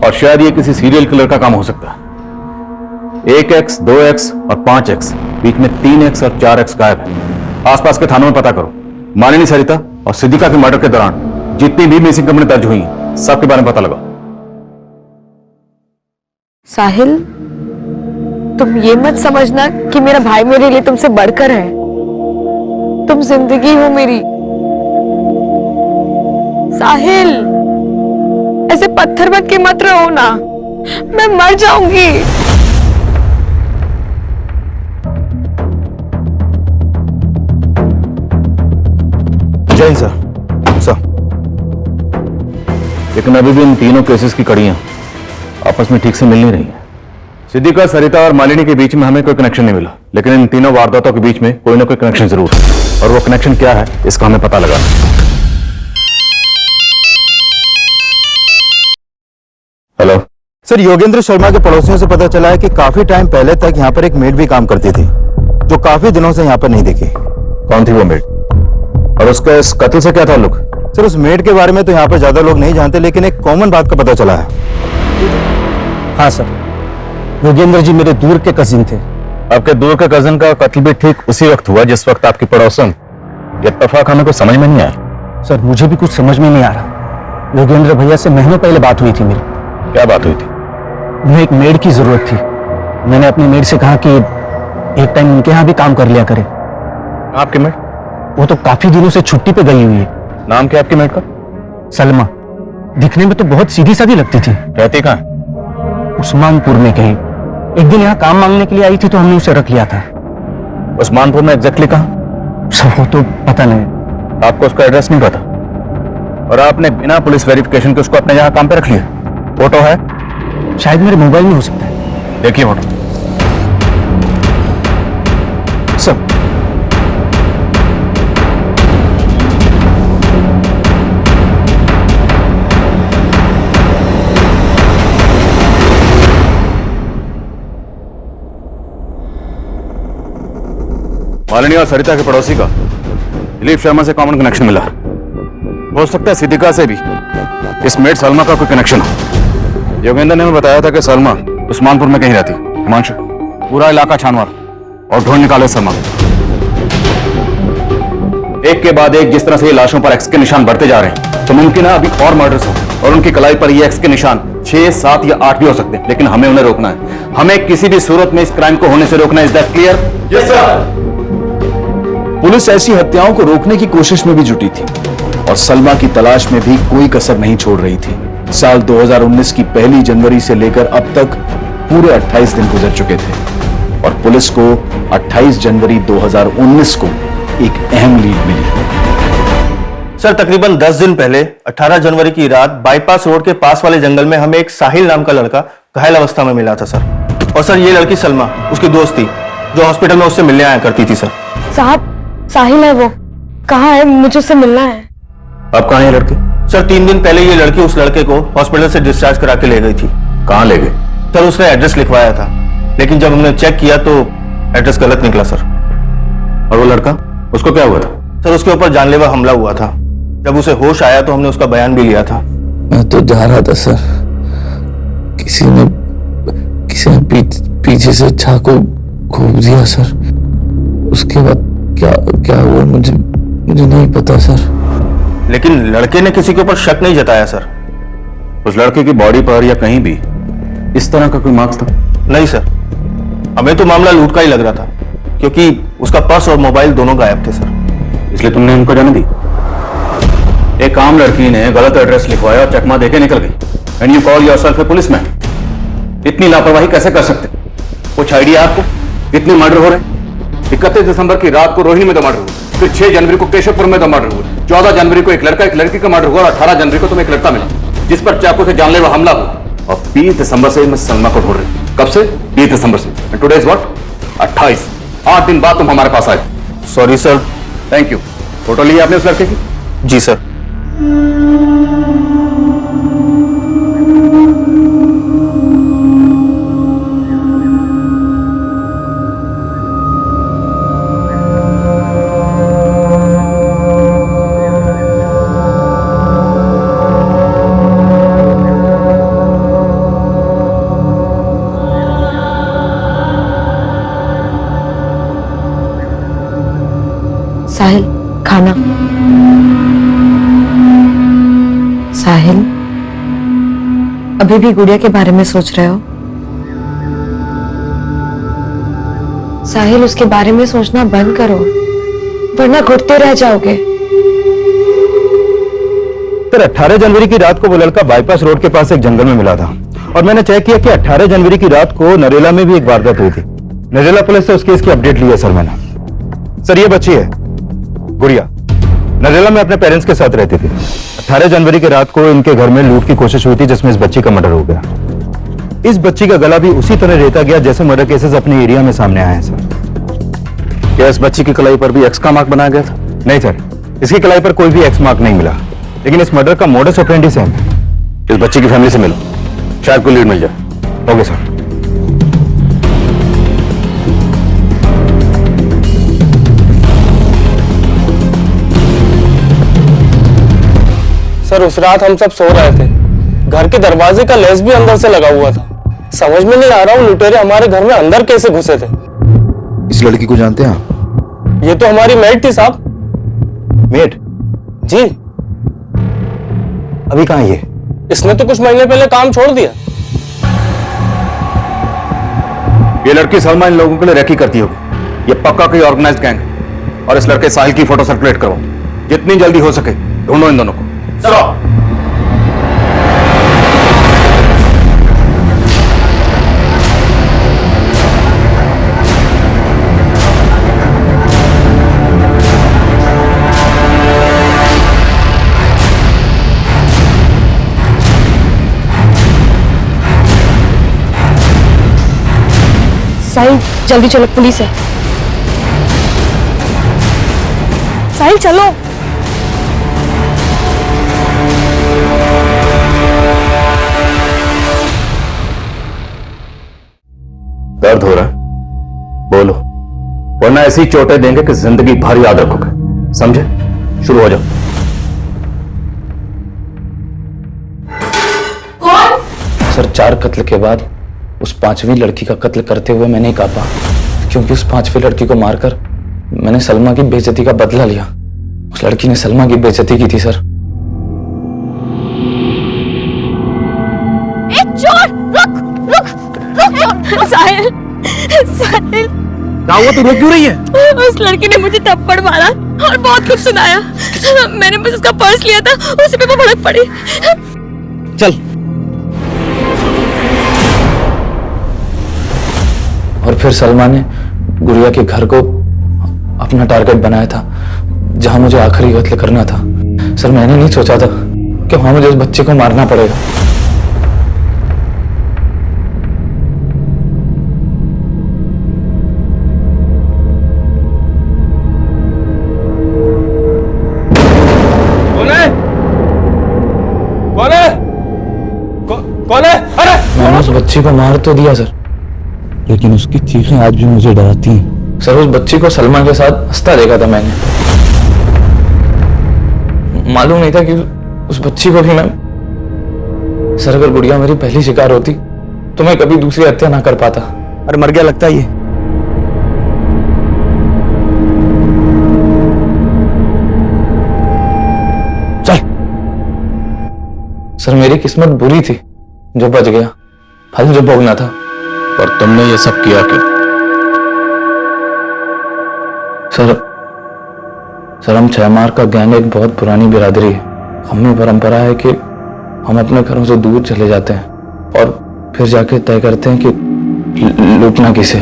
और शायद ये किसी सीरियल किलर का काम हो सकता है। 1X, 2X और 5X, बीच में 3X और 4X गायब है। आसपास के थानों में पता करो। मालिनी, सरिता और सिद्धिका के मर्डर के दौरान जितनी भी मिसिंग कंप्लेंट दर्ज हुई हैं, सबके बारे में पता लगाओ। साहिल, तुम ये मत समझना कि मेरा भाई मेरे लिए तुमसे बढ़कर है। तुम जिंदगी हो मेरी। साहिल, ऐसे पत्थर बन के मत रहो ना, मैं मर जाऊंगी। जय सर। लेकिन अभी भी इन तीनों केसेस की कड़ियां आपस में ठीक से मिल नहीं रही हैं। सिद्धिका, सरिता और मालिनी के बीच में हमें कोई कनेक्शन नहीं मिला, लेकिन इन तीनों वारदातों के बीच में कोई ना कोई कनेक्शन जरूर है। और वो कनेक्शन क्या है, इसका हमें पता लगाना है। हेलो सर, योगेंद्र शर्मा के पड़ोसियों से पता चला है कि काफी टाइम पहले तक यहाँ पर एक मेड भी काम करती थी, जो काफी दिनों से यहाँ पर नहीं दिखी। कौन थी वो मेड? और उसका इस कत्ल से क्या ताल्लुक? सर, उस मेड के बारे में तो यहाँ पर ज्यादा लोग नहीं जानते, लेकिन एक कॉमन बात का पता चला है। हाँ सर, योगेंद्र जी मेरे दूर के कजिन थे। आपके दूर के कजिन का कत्ल भी ठीक उसी वक्त हुआ जिस वक्त आपकी पड़ोसन ये इत्तेफाक हमें कुछ समझ में नहीं आया। सर, मुझे भी कुछ समझ में नहीं आ रहा। योगेंद्र भैया से महीनों पहले बात हुई थी मेरी। क्या बात हुई थी? उन्हें एक मेड की जरूरत थी। मैंने अपनी मेड से कहा कि एक टाइम उनके यहाँ भी काम कर लिया करे। आपकी मेड? वो तो काफी दिनों से छुट्टी पे गई हुई है। नाम क्या आपकी मेड का? सलमा। दिखने में तो बहुत सीधी सादी लगती थी। रहती कहाँ? उस्मानपुर में कहीं। एक दिन यहाँ काम मांगने के लिए आई थी तो हमने उसे रख लिया था। उस्मानपुर में एग्जैक्टली कहाँ? सर वो तो पता नहीं। आपको उसका एड्रेस नहीं पता और आपने बिना पुलिस वेरिफिकेशन के उसको अपने यहाँ काम पे रख लिया? फोटो है? शायद मेरे मोबाइल में हो सकता है। देखिए फोटो। सर मालिनी और सरिता के पड़ोसी का दिलीप शर्मा से कॉमन कनेक्शन मिला। हो सकता है सिद्धिका से भी इस मेड सलमा का कोई कनेक्शन हो। योगेंद्र ने हमें बताया था कि सलमा उस्मानपुर में कहीं रहती। हिमांशु, पूरा इलाका छानवार और ढूंढ निकाले सलमा। एक के बाद एक जिस तरह से ये लाशों पर एक्स के निशान बढ़ते जा रहे हैं तो मुमकिन है अभी और मर्डर्स हो और उनकी कलाई पर ये एक्स के निशान 6, 7 या 8 भी हो सकते हैं। लेकिन हमें उन्हें रोकना है। हमें किसी भी सूरत में इस क्राइम को होने से रोकना है। Is that clear? Yes sir. Police ऐसी हत्याओं को रोकने की कोशिश में भी जुटी थी और सलमा की तलाश में भी कोई कसर नहीं छोड़ रही थी। साल 2019 की 1 जनवरी से लेकर अब तक पूरे 28 दिन गुजर चुके थे और पुलिस को 28 जनवरी 2019 को एक अहम लीड मिली। सर तकरीबन 10 दिन पहले 18 जनवरी की रात बाईपास रोड के पास वाले जंगल में हमें एक साहिल नाम का लड़का घायल अवस्था में मिला था सर। और सर ये लड़की सलमा उसकी दोस्त थी जो हॉस्पिटल में उससे मिलने आया करती थी। सर साहब साहिल है वो, कहाँ है? मुझे उससे मिलना है। आप कहाँ है लड़के? सर 3 दिन पहले ये लड़की उस लड़के को हॉस्पिटल से डिस्चार्ज करा के ले गई थी। कहाँ ले गए? सर उसने एड्रेस लिखवाया था लेकिन जब हमने चेक किया तो एड्रेस गलत निकला सर। और वो लड़का, उसको क्या हुआ था? सर उसके ऊपर जानलेवा हमला हुआ था। जब उसे होश आया तो हमने उसका बयान भी लिया था। मैं तो जा रहा था सर, किसी ने पीछे से चाकू घोंप दिया सर। उसके बाद क्या हुआ मुझे नहीं पता सर। लेकिन लड़के ने किसी के ऊपर शक नहीं जताया सर। उस लड़के की बॉडी पर या कहीं भी इस तरह का कोई मार्क्स था? नहीं सर, हमें तो मामला लूट का ही लग रहा था क्योंकि उसका पर्स और मोबाइल दोनों गायब थे सर। इसलिए तुमने उनको जाने दी? एक आम लड़की ने गलत एड्रेस लिखवाया और चकमा देके निकल गई and you call yourself A policeman. इतनी लापरवाही कैसे कर सकते? कुछ आइडिया आपको? कितने मर्डर हो रहे? 31 दिसंबर की रात को रोहिणी में 2 मर्डर हुए, फिर 6 जनवरी को केशवपुर में 2 मर्डर हुए, 14 जनवरी को एक लड़का एक लड़की का मर्डर हुआ और 18 जनवरी को तुम्हें एक लड़का मिला जिस पर चाकू से जानलेवा हमला हुआ। और 20 दिसंबर से मैं सलमा को ढूंढ रही हूं। कब से? 20 दिसंबर से। Today is what? 28। 8 दिन बाद तुम हमारे पास आए। Sorry sir. Thank you. Photo ली आपने उस लड़के की? जी सर। साहिल खाना। साहिल अभी भी गुड़िया के बारे में सोच रहे हो? साहिल उसके बारे में सोचना बंद करो वरना घुटते रह जाओगे। सर 18 जनवरी की रात को वो लड़का बाईपास रोड के पास एक जंगल में मिला था और मैंने चेक किया कि 18 जनवरी की रात को नरेला में भी एक वारदात हुई थी। नरेला पुलिस से उस केस की अपडेट ली है सर मैंने। सर ये बच्ची है गुड़िया, नरेला में अपने पेरेंट्स के साथ रहती थी। 18 जनवरी की रात को इनके घर में लूट की कोशिश हुई थी जिसमें इस बच्ची का मर्डर हो गया। इस बच्ची का गला भी उसी तरह रेता गया जैसे मर्डर केसेस अपने एरिया में सामने आए हैं सर। क्या इस बच्ची की कलाई पर भी एक्स का मार्क बनाया गया था? नहीं सर, इसकी कलाई पर कोई भी एक्स मार्क नहीं मिला, लेकिन इस मर्डर का मोडस ऑपरेंडी सेम है। इस बच्ची की फैमिली से मिलो, शायद कोई लीड मिल जाए। Okay sir. सर उस रात हम सब सो रहे थे, घर के दरवाजे का लेस भी अंदर से लगा हुआ था। समझ में नहीं आ रहा हूँ लुटेरे हमारे घर में अंदर कैसे घुसे थे। इस लड़की को जानते हैं आप? ये तो हमारी मेड थी साहब। मेड? जी। अभी कहाँ ये? इसने तो कुछ महीने पहले काम छोड़ दिया। ये लड़की सलमा इन लोगों के लिए रेकी करती होगी। ये पक्का कोई ऑर्गेनाइज्ड गैंग है। और इस लड़के साहिल की फोटो सर्कुलेट करो, जितनी जल्दी हो सके ढूंढो इन दोनों को। चलो। साहिल जल्दी चलो, पुलिस है। साहिल चलो। दर्द हो रहा है? बोलो, वरना ऐसी चोटें देंगे कि जिंदगी भर याद रखोगे। समझे? शुरू हो जाओ। कौन? सर 4 कत्ल के बाद उस 5वीं लड़की का कत्ल करते हुए मैं नहीं कांपा, क्योंकि उस 5वीं लड़की को मारकर मैंने सलमा की बेइज्जती का बदला लिया। उस लड़की ने सलमा की बेइज्जती की थी सर। एक चोर! रुक रुक रुक! साहिल, साहिल क्या हुआ? तू रोक क्यों रही है? उस लड़की ने मुझे थप्पड़ मारा और बहुत कुछ सुनाया। मैंने बस उसका पर्स लिया था, उसी पे वो भड़क पड़ी। चल। और फिर सलमा ने गुड़िया के घर को अपना टारगेट बनाया था, जहां मुझे आखिरी कत्ल करना था। सर मैंने नहीं सोचा था कि वहां मुझे उस बच्चे को मारना पड़ेगा। कौन है? अरे मैंने उस बच्ची को मार तो दिया सर, लेकिन उसकी चीखें आज भी मुझे डराती हैं। सर उस बच्ची को सलमा के साथ हंसता देखा था मैंने। मालूम नहीं था कि उस बच्ची को भी मैं... सर अगर गुड़िया मेरी पहली शिकार होती तो मैं कभी दूसरी हत्या ना कर पाता। अरे मर गया लगता है ये। चल। सर मेरी किस्मत बुरी थी जो बच गया, फल जो भोगना था। और तुमने ये सब किया क्यों? सर हम 6 मार का गैंग एक बहुत पुरानी बिरादरी है। हमें परंपरा है कि हम अपने घरों से दूर चले जाते हैं और फिर जाके तय करते हैं कि लूटना किसे।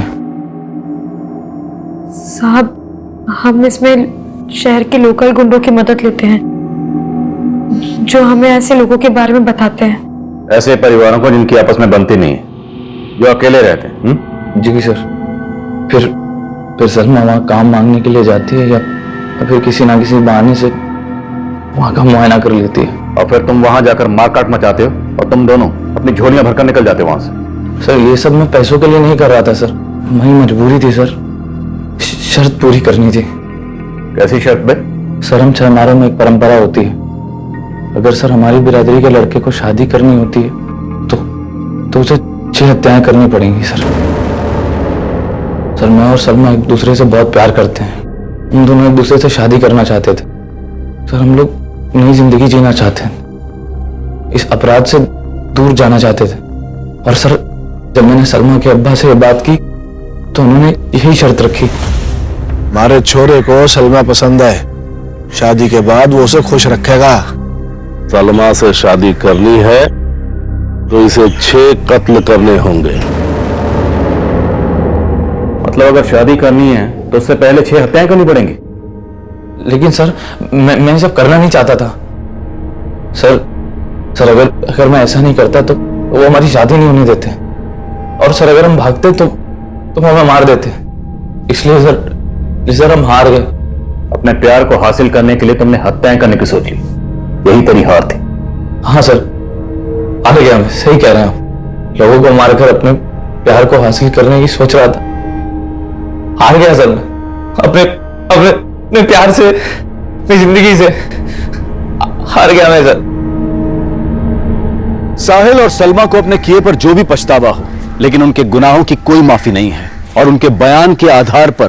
साहब हम इसमें शहर के लोकल गुंडों की मदद लेते हैं, जो हमें ऐसे लोगों के बारे में बताते हैं। ऐसे परिवारों को जिनकी आपस में बनती नहीं है, जो अकेले रहते हैं। जी सर। फिर सलमा वहां काम मांगने के लिए जाती है या फिर किसी ना किसी बहाने से वहां का मुआयना कर लेती है। और फिर तुम वहां जाकर मारकाट मचाते हो और तुम दोनों अपनी झोलियां भरकर निकल जाते हो वहां से। सर ये सब मैं पैसों के लिए नहीं कर रहा था सर, वही मजबूरी थी सर। शर्त पूरी करनी थी। कैसी शर्त बे? सर हम 6 मारों में एक परंपरा होती है, अगर सर हमारी बिरादरी के लड़के को शादी करनी होती है तो उसे 6 हत्याएं करनी पड़ेंगी सर। मैं और सलमा एक दूसरे से बहुत प्यार करते हैं। हम दोनों एक दूसरे से शादी करना चाहते थे सर। हम लोग नई जिंदगी जीना चाहते हैं, इस अपराध से दूर जाना चाहते थे। और सर जब मैंने सलमा के अब्बा से ये बात की तो उन्होंने यही शर्त रखी। हमारे छोरे को सलमा पसंद है, शादी के बाद वो उसे खुश रखेगा। सलमा से शादी करनी है तो इसे 6 कत्ल करने होंगे। मतलब अगर शादी करनी है तो उससे पहले 6 हत्याएं करनी पड़ेंगी। लेकिन सर मैं सब करना नहीं चाहता था सर अगर मैं ऐसा नहीं करता तो वो हमारी शादी नहीं होने देते, और सर अगर हम भागते तो वो हमें मार देते। इसलिए सर हम हार गए। अपने प्यार को हासिल करने के लिए तुमने हत्याएं करने की सोची, यही तेरी हार थी। हाँ सर हार गया मैं, सही कह रहे हैं। लोगों को मारकर अपने प्यार को हासिल करने की सोच रहा था, हार गया सर मैं। अपने प्यार से, अपनी जिंदगी से हार गया मैं सर। साहिल और सलमा को अपने किए पर जो भी पछतावा हो, लेकिन उनके गुनाहों की कोई माफी नहीं है। और उनके बयान के आधार पर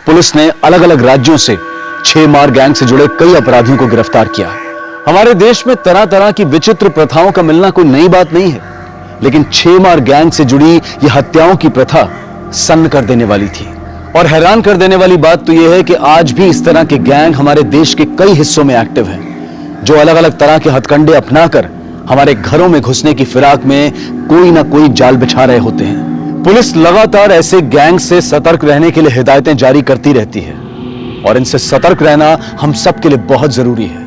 पुलिस ने अलग अलग राज्यों से 6 मार गैंग से जुड़े कई अपराधियों को गिरफ्तार किया है। हमारे देश में तरह तरह की विचित्र प्रथाओं का मिलना कोई नई बात नहीं है, लेकिन 6 मार गैंग से जुड़ी यह हत्याओं की प्रथा सन्न कर देने वाली थी। और हैरान कर देने वाली बात तो यह है कि आज भी इस तरह के गैंग हमारे देश के कई हिस्सों में एक्टिव हैं, जो अलग अलग तरह के हथकंडे अपनाकर हमारे घरों में घुसने की फिराक में कोई ना कोई जाल बिछा रहे होते हैं। पुलिस लगातार ऐसे गैंग से सतर्क रहने के लिए हिदायतें जारी करती रहती है और इनसे सतर्क रहना हम सबके लिए बहुत जरूरी है।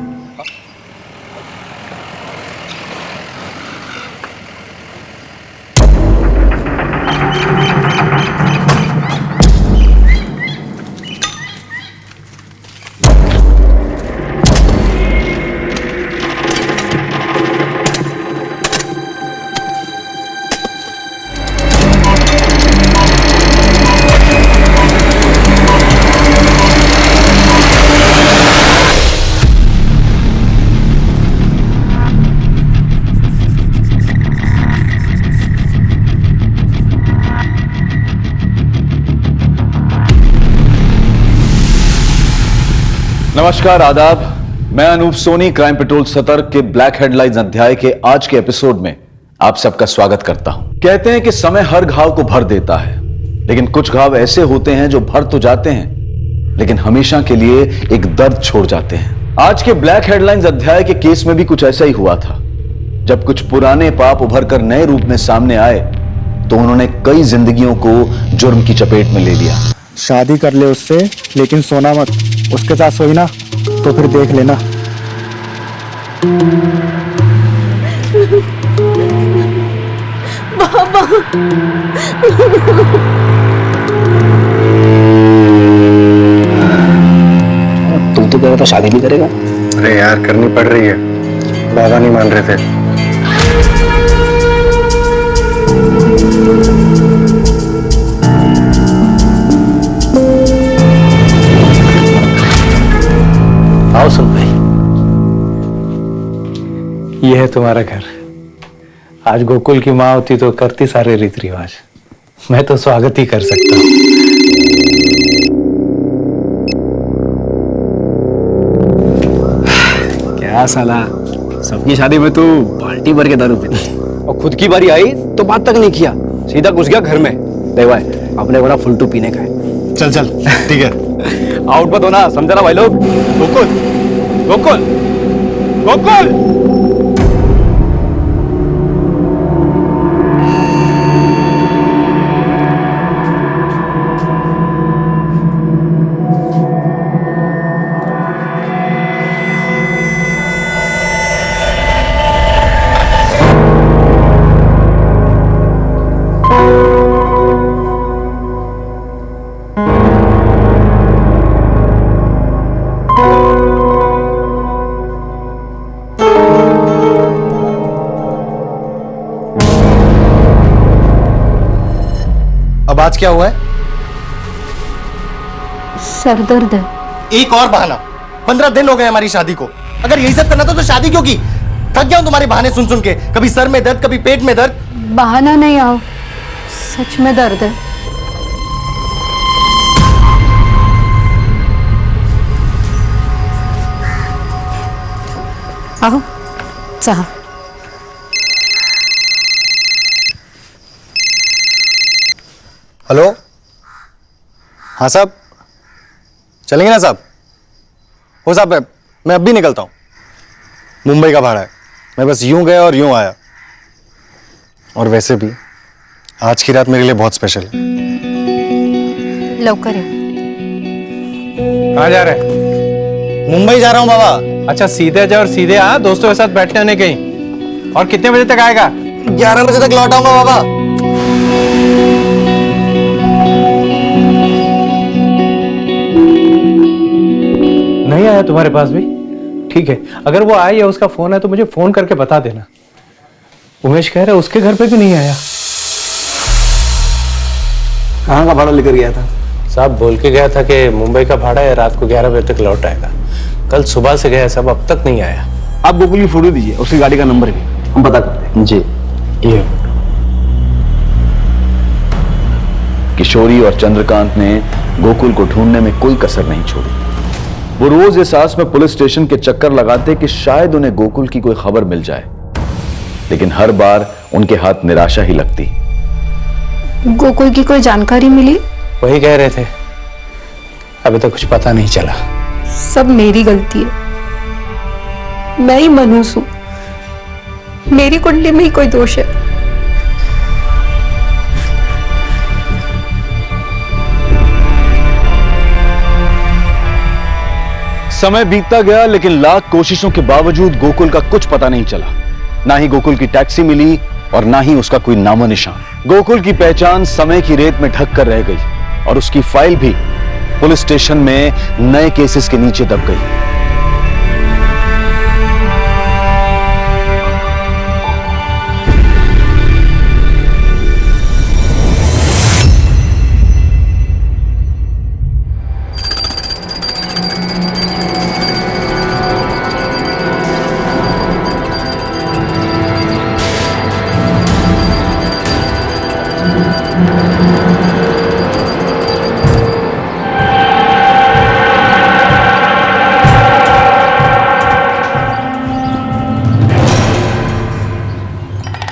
नमस्कार, आदाब। मैं अनूप सोनी क्राइम पेट्रोल सतर्क के ब्लैक हेडलाइंस अध्याय के आज के एपिसोड में आप सबका स्वागत करता हूं। कहते हैं कि समय हर घाव को भर देता है, लेकिन कुछ घाव ऐसे होते हैं जो भर तो जाते हैं लेकिन हमेशा के लिए एक दर्द छोड़ जाते हैं। आज के ब्लैक हेडलाइंस अध्याय के केस में भी कुछ ऐसा ही हुआ था। जब कुछ पुराने पाप उभर कर नए रूप में सामने आए तो उन्होंने कई जिंदगियों को जुर्म की चपेट में ले लिया। शादी कर ले उससे, लेकिन सोना मत। उसके साथ सोई ना तो फिर देख लेना। बाबा तुम तो कह रहा था शादी नहीं करेगा। अरे यार, करनी पड़ रही है, बाबा नहीं मान रहे थे। आओ सुन भाई, ये है तुम्हारा घर। आज गोकुल की माँ होती तो करती सारे रीति रिवाज। मैं तो स्वागत ही कर सकता हूँ। क्या साला, सबकी शादी में तू बाल्टी भर के दारू पीता और खुद की बारी आई तो बात तक नहीं किया, सीधा घुस गया घर में। देवाय अपने बड़ा फुलटू पीने का है। चल चल, ठीक है। आउट मत होना, समझा ना भाई लोग। गोकुल गोकुल गोकुल। अब आज क्या हुआ है? सर दर्द है। एक और बहाना। 15 दिन हो गए हमारी शादी को। अगर यही सब करना था तो शादी क्यों की? थक गया हूं तुम्हारे बहाने सुन सुन के। कभी सर में दर्द, कभी पेट में दर्द। बहाना नहीं आओ, सच में दर्द है। आओ चाह। हेलो, हाँ साहब, चलेंगे ना साहब? हो साहब, मैं अब भी निकलता हूँ। मुंबई का भाड़ा है, मैं बस यूं गया और यूं आया। और वैसे भी आज की रात मेरे लिए बहुत स्पेशल है। लवकर है। कहाँ जा रहे हैं? मुंबई जा रहा हूँ बाबा। अच्छा, सीधे जा और सीधे आ, दोस्तों के साथ बैठने होने कहीं। और कितने बजे तक आएगा? 11 बजे तक लौट आऊंगा बाबा। नहीं आया तुम्हारे पास भी? ठीक है, अगर वो आया या उसका फोन है तो मुझे फोन करके बता देना। उमेश कह रहा है उसके घर पे भी नहीं आया। कहाँ का भाड़ा लेकर गया था? साहब बोल के गया था कि मुंबई का भाड़ा है, रात को 11 बजे तक लौट आएगा। कल सुबह से गया साहब, अब तक नहीं आया। आप गोकुल की फोटो दीजिए, उसकी गाड़ी का नंबर भी हम पता करते हैं। जी। ये किशोरी और चंद्रकांत ने गोकुल को ढूंढने में कोई कसर नहीं छोड़ी। वो रोज इस आस में पुलिस स्टेशन के चक्कर लगाते कि शायद उन्हें गोकुल की कोई खबर मिल जाए, लेकिन हर बार उनके हाथ निराशा ही लगती। गोकुल की कोई जानकारी मिली? वही कह रहे थे, अभी तो कुछ पता नहीं चला। सब मेरी गलती है, मैं ही मनहूस हूं, मेरी कुंडली में ही कोई दोष है। समय बीतता गया, लेकिन लाख कोशिशों के बावजूद गोकुल का कुछ पता नहीं चला। ना ही गोकुल की टैक्सी मिली और ना ही उसका कोई नामो निशान। गोकुल की पहचान समय की रेत में ढक कर रह गई और उसकी फाइल भी पुलिस स्टेशन में नए केसेस के नीचे दब गई।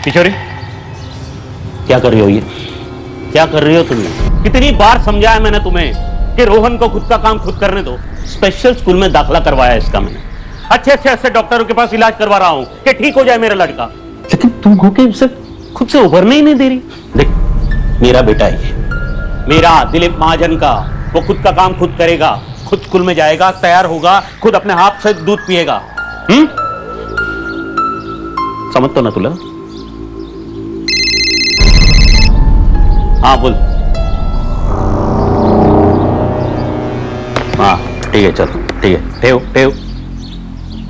किशोरी, क्या कर रही हो ये? क्या कर रही हो तुम? कितनी बार समझाया मैंने तुम्हें कि रोहन को खुद का काम खुद करने दो। स्पेशल स्कूल में दाखिला करवाया इसका मैंने, अच्छे डॉक्टरों के पास इलाज करवा रहा हूं कि ठीक हो जाए मेरा लड़का, लेकिन तुम होके उसे खुद से उभरने ही नहीं दे रही। देख, मेरा बेटा है, मेरा दिलीप महाजन का, वो खुद का काम खुद करेगा, खुद स्कूल में जाएगा, तैयार होगा, खुद अपने हाथ से दूध पिएगा। समझ तो ना तुला? हाँ बोल। हाँ ठीक है, चल ठीक है, ठेव।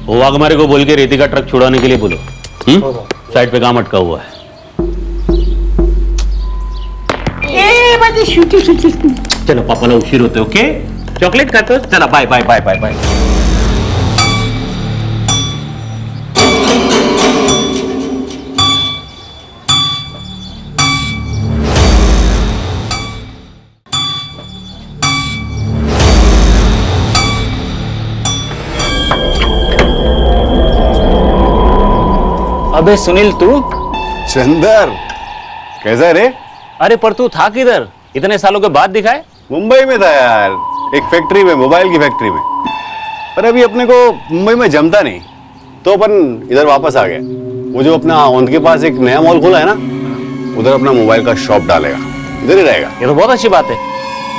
वो वाघमारे को बोल के रेती का ट्रक छुड़ाने के लिए बोलो। साइड पे काम अटका हुआ है। चलो पापाला उशीर होते, ओके? चॉकलेट खाते हो? चला, bye bye bye bye bye. अबे सुनील, तू? चंदर, कैसा रे? अरे पर तू था किधर? इतने सालों के बाद दिखाए? मुंबई में था यार, एक फैक्ट्री में, मोबाइल की फैक्ट्री में। पर अभी अपने को मुंबई में जमता नहीं, तो अपन इधर वापस आ गए। वो जो अपना औंध के पास एक नया मॉल खुला है ना, उधर अपना मोबाइल का शॉप डालेगा, इधर ही रहेगा। ये तो बहुत अच्छी बात है।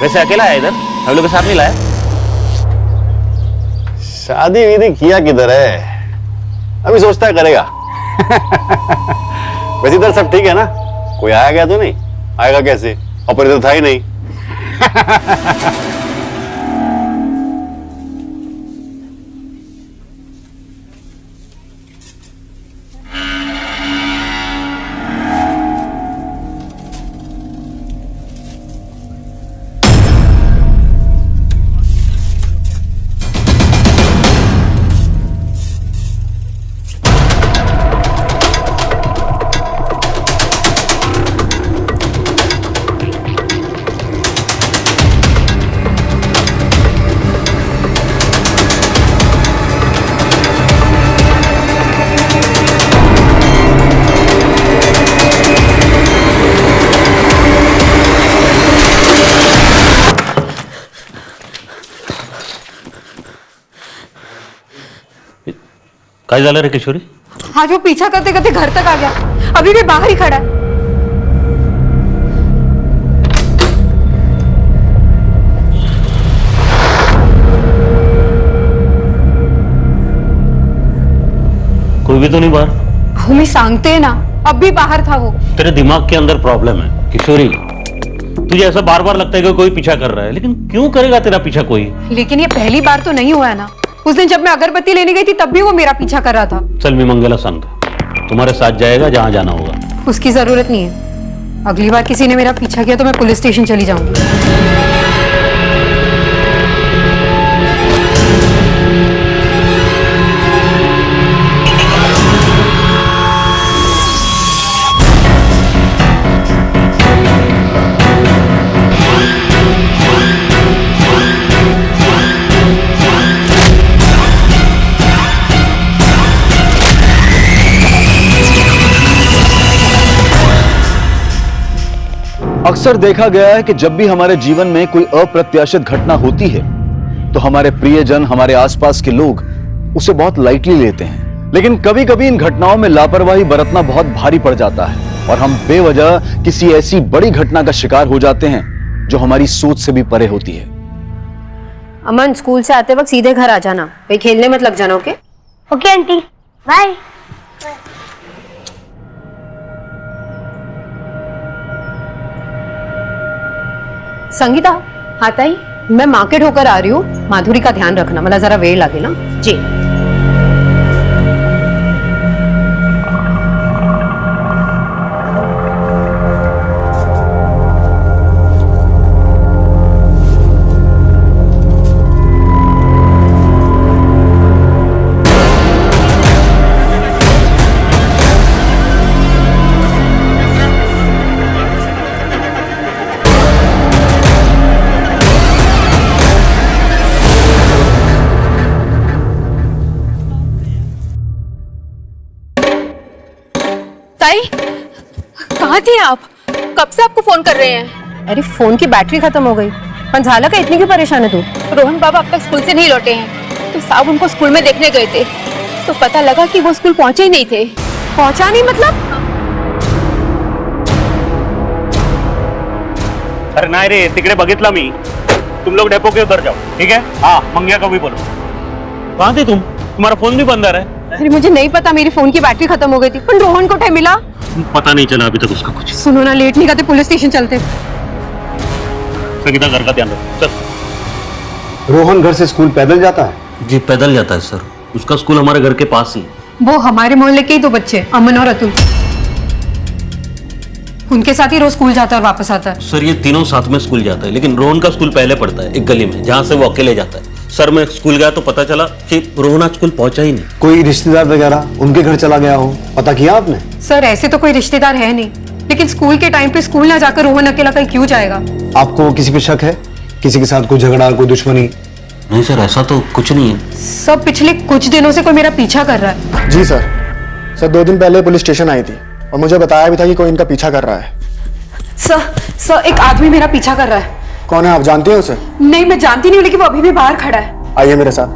वैसे अकेला है इधर, हम लोग के साथ नहीं लाया? शादी वीदी किया किधर है, अभी सोचता है करेगा। वैसे इधर सब ठीक है ना? कोई आया गया तो नहीं? आएगा कैसे, अपन इधर था ही नहीं। काय झालं रे किशोरी? आज वो पीछा करते करते घर तक आ गया, अभी भी बाहर ही खड़ा है। कोई भी तो नहीं बाहर? हमें सांगते ना, अब भी बाहर था वो। तेरे दिमाग के अंदर प्रॉब्लम है किशोरी। तुझे ऐसा बार बार लगता है कि कोई पीछा कर रहा है, लेकिन क्यों करेगा तेरा पीछा कोई? लेकिन ये पहली बार तो नहीं हुआ है ना। उस दिन जब मैं अगरबत्ती लेने गई थी तब भी वो मेरा पीछा कर रहा था। चल मी मंगला संग तुम्हारे साथ जाएगा जहां जाना होगा। उसकी जरूरत नहीं है। अगली बार किसी ने मेरा पीछा किया तो मैं पुलिस स्टेशन चली जाऊंगी। अक्सर देखा गया है कि जब भी हमारे जीवन में कोई अप्रत्याशित घटना होती है तो हमारे प्रियजन, हमारे आसपास के लोग उसे बहुत लाइटली लेते हैं। लेकिन कभी कभी इन घटनाओं में लापरवाही बरतना बहुत भारी पड़ जाता है और हम बेवजह किसी ऐसी बड़ी घटना का शिकार हो जाते हैं जो हमारी सोच से भी परे होती है। अमन, स्कूल से आते वक्त सीधे घर आ जाना, कहीं खेलने मत लग जाना। Okay okay aunty, bye. Sangeeta, हाँ ताई, मैं मार्केट होकर आ रही हूँ, माधुरी का ध्यान रखना, मतलब जरा वेळ लागे ना जी। ताई, कहाँ थी आप? कब से आपको फोन कर रहे हैं? अरे फोन की बैटरी खत्म हो गई। पण झालं का, इतनी क्यों परेशान है तू? रोहन बाबा अब तक स्कूल से नहीं लौटे हैं, तो साहब उनको स्कूल में देखने गए थे, तो पता लगा कि वो स्कूल पहुंचे ही नहीं थे। पहुंचा नहीं मतलब? अरे नाही रे, तिकडे बघितला मी। तुम लोग डेपो के उधर जाओ, ठीक है? हाँ, मंगिया को भी बोलो। कहाँ थे तुम? तुम्हारा फोन भी बंद आ रहा है। अरे मुझे नहीं पता, मेरी फोन की बैटरी खत्म हो गई थी। पर रोहन को टाइम मिला? पता नहीं चला अभी तक उसका कुछ। सुनो ना, लेट नहीं करते, पुलिस स्टेशन चलते। संगीता, घर का ध्यान रखो। चल। रोहन घर से स्कूल पैदल जाता है? जी पैदल जाता है सर, उसका स्कूल हमारे घर के पास ही। वो हमारे मोहल्ले के ही तो बच्चे, अमन और अतुल, उनके साथ ही रोज स्कूल जाता है और वापस आता है। सर ये तीनों साथ में स्कूल जाता है, लेकिन रोहन का स्कूल पहले पड़ता है एक गली में, जहाँ से वो अकेले जाता है। सर मैं स्कूल गया तो पता चला कि रोहन आज स्कूल पहुंचा ही नहीं। कोई रिश्तेदार वगैरह उनके घर चला गया हो, पता किया आपने? सर ऐसे तो कोई रिश्तेदार है नहीं, लेकिन स्कूल के टाइम पे स्कूल ना जाकर रोहन अकेला कहीं क्यों जाएगा? आपको किसी पे शक है? किसी के साथ कोई झगड़ा, कोई दुश्मनी? नहीं सर, ऐसा तो कुछ नहीं है। सब पिछले कुछ दिनों से कोई मेरा पीछा कर रहा है। जी सर, 2 दिन पहले पुलिस स्टेशन आई थी और मुझे बताया भी था कि कोई इनका पीछा कर रहा है। सर एक आदमी मेरा पीछा कर रहा है। कौन है, आप जानते हैं उसे? नहीं, मैं जानती नहीं हूँ, लेकिन वो अभी भी बाहर खड़ा है। आइए मेरे साथ।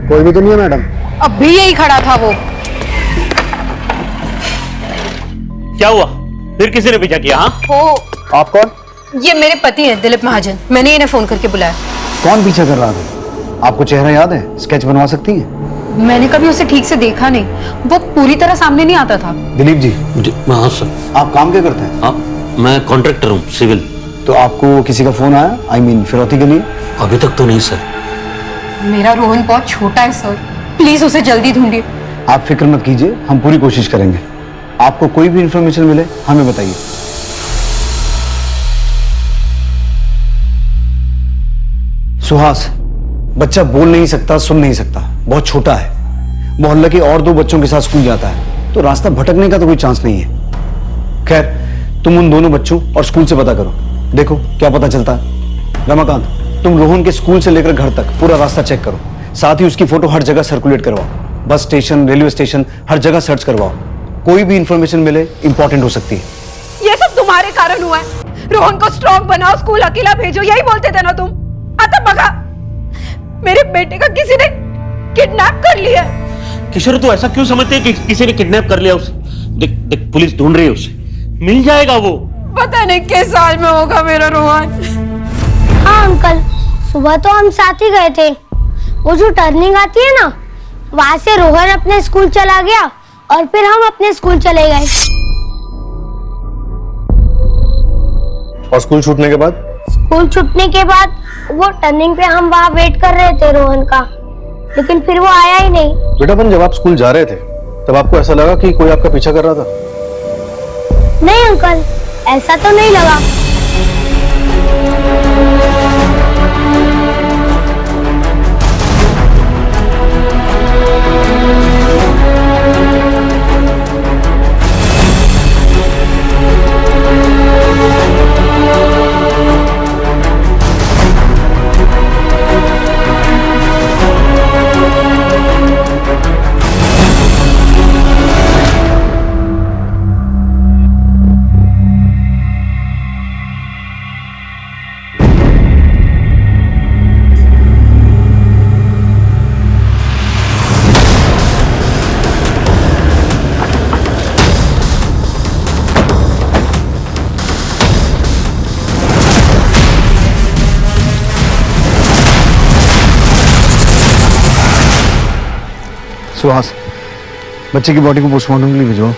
कोई भी तो नहीं है मैडम? अब भी यही खड़ा था वो। क्या हुआ? फिर किसी ने पीछा किया? हाँ, वो आप कौन? ये मेरे पति हैं, दिलीप महाजन। मैंने इन्हें फोन करके बुलाया। कौन पीछा कर रहा था? आपको चेहरा याद है? स्केच बनवा सकती हैं? मैंने कभी उसे ठीक से देखा नहीं, वो पूरी तरह सामने नहीं आता था। दिलीप जी, हाँ सर। आप काम क्या करते हैं? हाँ, मैं कॉन्ट्रैक्टर हूँ, सिविल। तो आपको किसी का फोन आया, आई मीन फिरौती के लिए? अभी तक तो नहीं सर। मेरा रोहन बहुत छोटा है सर, प्लीज उसे जल्दी ढूंढिए। आप फिक्र मत कीजिए, हम पूरी कोशिश करेंगे। आपको कोई भी इंफॉर्मेशन मिले हमें बताइए। सुहास, बच्चा बोल नहीं सकता, सुन नहीं सकता, बहुत छोटा है, मोहल्ले के और 2 बच्चों के साथ स्कूल जाता है, तो रास्ता भटकने का तो कोई चांस नहीं है। खैर, तुम उन दोनों बच्चों और स्कूल से पता करो, देखो क्या पता चलता है। रमाकांत, तुम रोहन के स्कूल से लेकर घर तक पूरा रास्ता चेक करो, साथ ही उसकी फोटो हर जगह सर्कुलेट करवाओ। बस स्टेशन, रेलवे स्टेशन, हर जगह सर्च करवाओ। कोई भी इंफॉर्मेशन मिले इंपॉर्टेंट हो सकती है। ये सब तुम्हारे कारण हुआ है। रोहन को स्ट्रॉन्ग बनाओ, स्कूल अकेला भेजो, यही बोलते थे ना तुम। आता बगा, मेरे बेटे का किसी ने किडनैप कर लिया। किशोर, तू ऐसा क्यों समझते है कि किसी ने किडनैप कर लिया उसे? देख देख, पुलिस ढूंढ रही है उसे, मिल जाएगा वो। पता नहीं किस साल में होगा मेरा रोहन। हाँ अंकल, सुबह तो हम साथ ही गए थे। वो जो टर्निंग आती है ना, वहां से रोहन अपने स्कूल चला गया और फिर हम अपने स्कूल चले गए। और स्कूल छूटने के बाद? स्कूल छूटने के बाद वो टर्निंग पे हम वहाँ वेट कर रहे थे रोहन का, लेकिन फिर वो आया ही नहीं। बेटा, अपन जब आप स्कूल जा रहे थे तब आपको ऐसा लगा कि कोई आपका पीछा कर रहा था? नहीं अंकल, ऐसा तो नहीं लगा। सुहास, बच्चे की बॉडी को पोस्टमार्टम के लिए भिजवाओ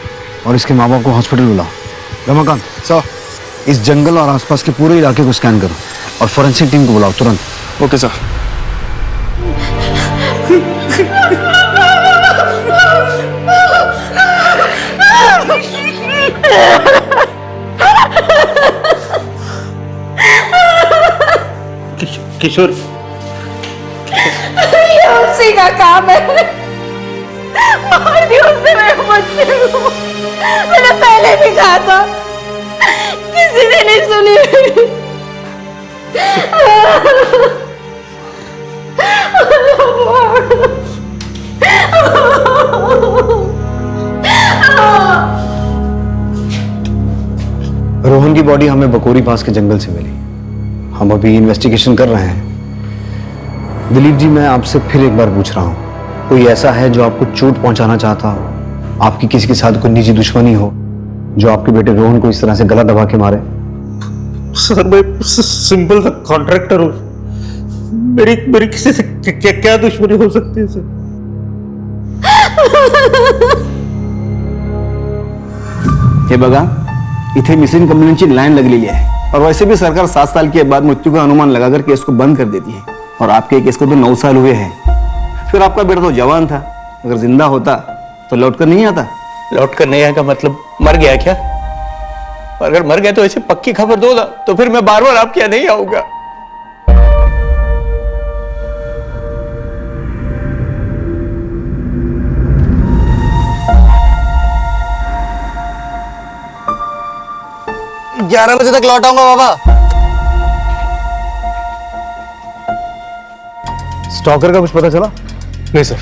और इसके माँ बाप को हॉस्पिटल बुलाओ। रमाकांत सर, इस जंगल और आसपास के पूरे इलाके को स्कैन करो और फोरेंसिक टीम को बुलाओ तुरंत। Okay sir. किशोर, ये उसी का काम है। मार दिया उसने मेरे बच्चे को। मैंने पहले भी कहा था, किसी ने नहीं सुनी। रोहन की बॉडी हमें बकोरी पास के जंगल से मिली। हम अभी इन्वेस्टिगेशन कर रहे हैं। दिलीप जी, मैं आपसे फिर एक बार पूछ रहा हूं, कोई ऐसा है जो आपको चोट पहुंचाना चाहता हो, आपकी किसी के साथ कोई निजी दुश्मनी हो जो आपके बेटे रोहन को इस तरह से गला दबा के मारे? सर, मैं सिंपल सा कॉन्ट्रैक्टर हूँ। मेरी किसी से क्या दुश्मनी हो सकती है सर? हे बघा, इथे मिसिंग कंप्लेंटची लाइन लगलेली आहे और वैसे भी सरकार 7 साल के बाद मृत्यु का अनुमान लगाकर केस को बंद कर देती है और आपके केस को तो 9 साल हुए हैं। फिर आपका बेटा तो जवान था, अगर जिंदा होता तो लौट कर नहीं आता। लौट कर नहीं आएगा मतलब मर गया क्या? अगर मर गया तो ऐसे पक्की खबर दो ना, तो फिर मैं बार बार आपके यहाँ नहीं आऊंगा। ग्यारह बजे तक लौट आऊंगा बाबा। स्टॉकर का कुछ पता चला? नहीं सर।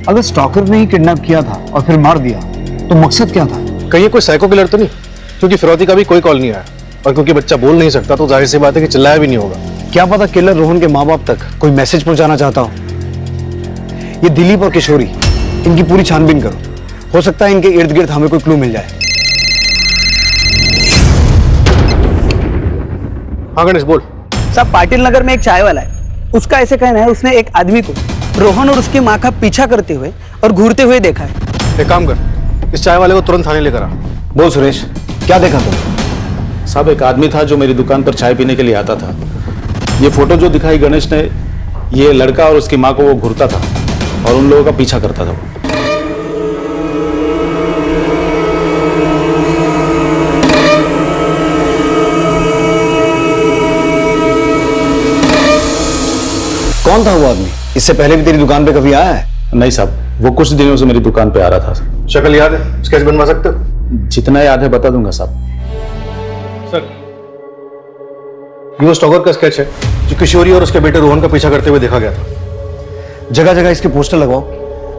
अगर स्टॉकर ने ही किडनैप किया था और फिर मार दिया तो मकसद क्या था? कहीं ये कोई साइको किलर तो नहीं? क्योंकि फिरौती का भी कोई कॉल नहीं आया और क्योंकि बच्चा बोल नहीं सकता तो जाहिर सी बात है कि चिल्लाया भी नहीं होगा। क्या पता किलर रोहन के माँ बाप तक कोई मैसेज पहुंचाना चाहता हो। ये दिलीप और किशोरी, इनकी पूरी छानबीन करो। हो सकता है इनके इर्द गिर्द हमें कोई क्लू मिल जाए। हाँ गणेश बोल। साहब, पाटिल नगर में एक चाय वाला है, उसका ऐसे कहना है उसने एक आदमी को रोहन और उसकी माँ का पीछा करते हुए और घूरते हुए देखा है। एक काम कर, इस चाय वाले को तुरंत थाने लेकर आ। बोल सुरेश, क्या देखा तुम? साहब, एक आदमी था जो मेरी दुकान पर चाय पीने के लिए आता था। ये फोटो जो दिखाई गणेश ने, ये लड़का और उसकी माँ को वो घूरता था और उन लोगों का पीछा करता था। कौन था वो आदमी? इससे पहले भी तेरी दुकान पे कभी आया है? नहीं साहब, वो कुछ दिनों से मेरी दुकान पे आ रहा था। शक्ल याद है? स्केच बनवा सकते हो? जितना याद है बता दूंगा साहब। सर, ये वो स्टॉकर का स्केच है जो किशोरी और उसके बेटे रोहन का पीछा करते हुए देखा गया था। जगह जगह इसके पोस्टर लगवाओ,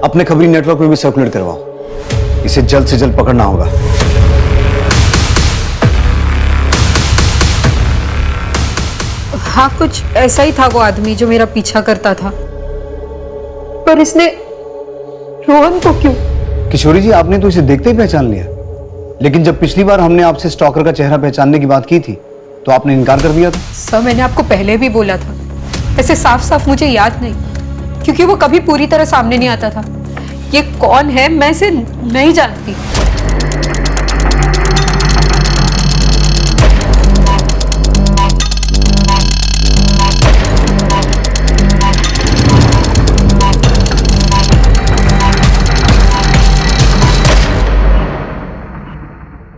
अपने खबरी नेटवर्क में भी सर्कुलेट करवाओ। इसे जल्द से जल्द पकड़ना होगा। हाँ, कुछ ऐसा ही था वो आदमी जो मेरा पीछा करता था, पर इसने रोहन को क्यों? किशोरी जी, आपने तो इसे देखते ही पहचान लिया, लेकिन जब पिछली बार हमने आपसे स्टॉकर का चेहरा पहचानने की बात की थी तो आपने इनकार कर दिया था। सर, मैंने आपको पहले भी बोला था, ऐसे साफ साफ मुझे याद नहीं, क्योंकि वो कभी पूरी तरह सामने नहीं आता था। ये कौन है मैं इसे नहीं जानती।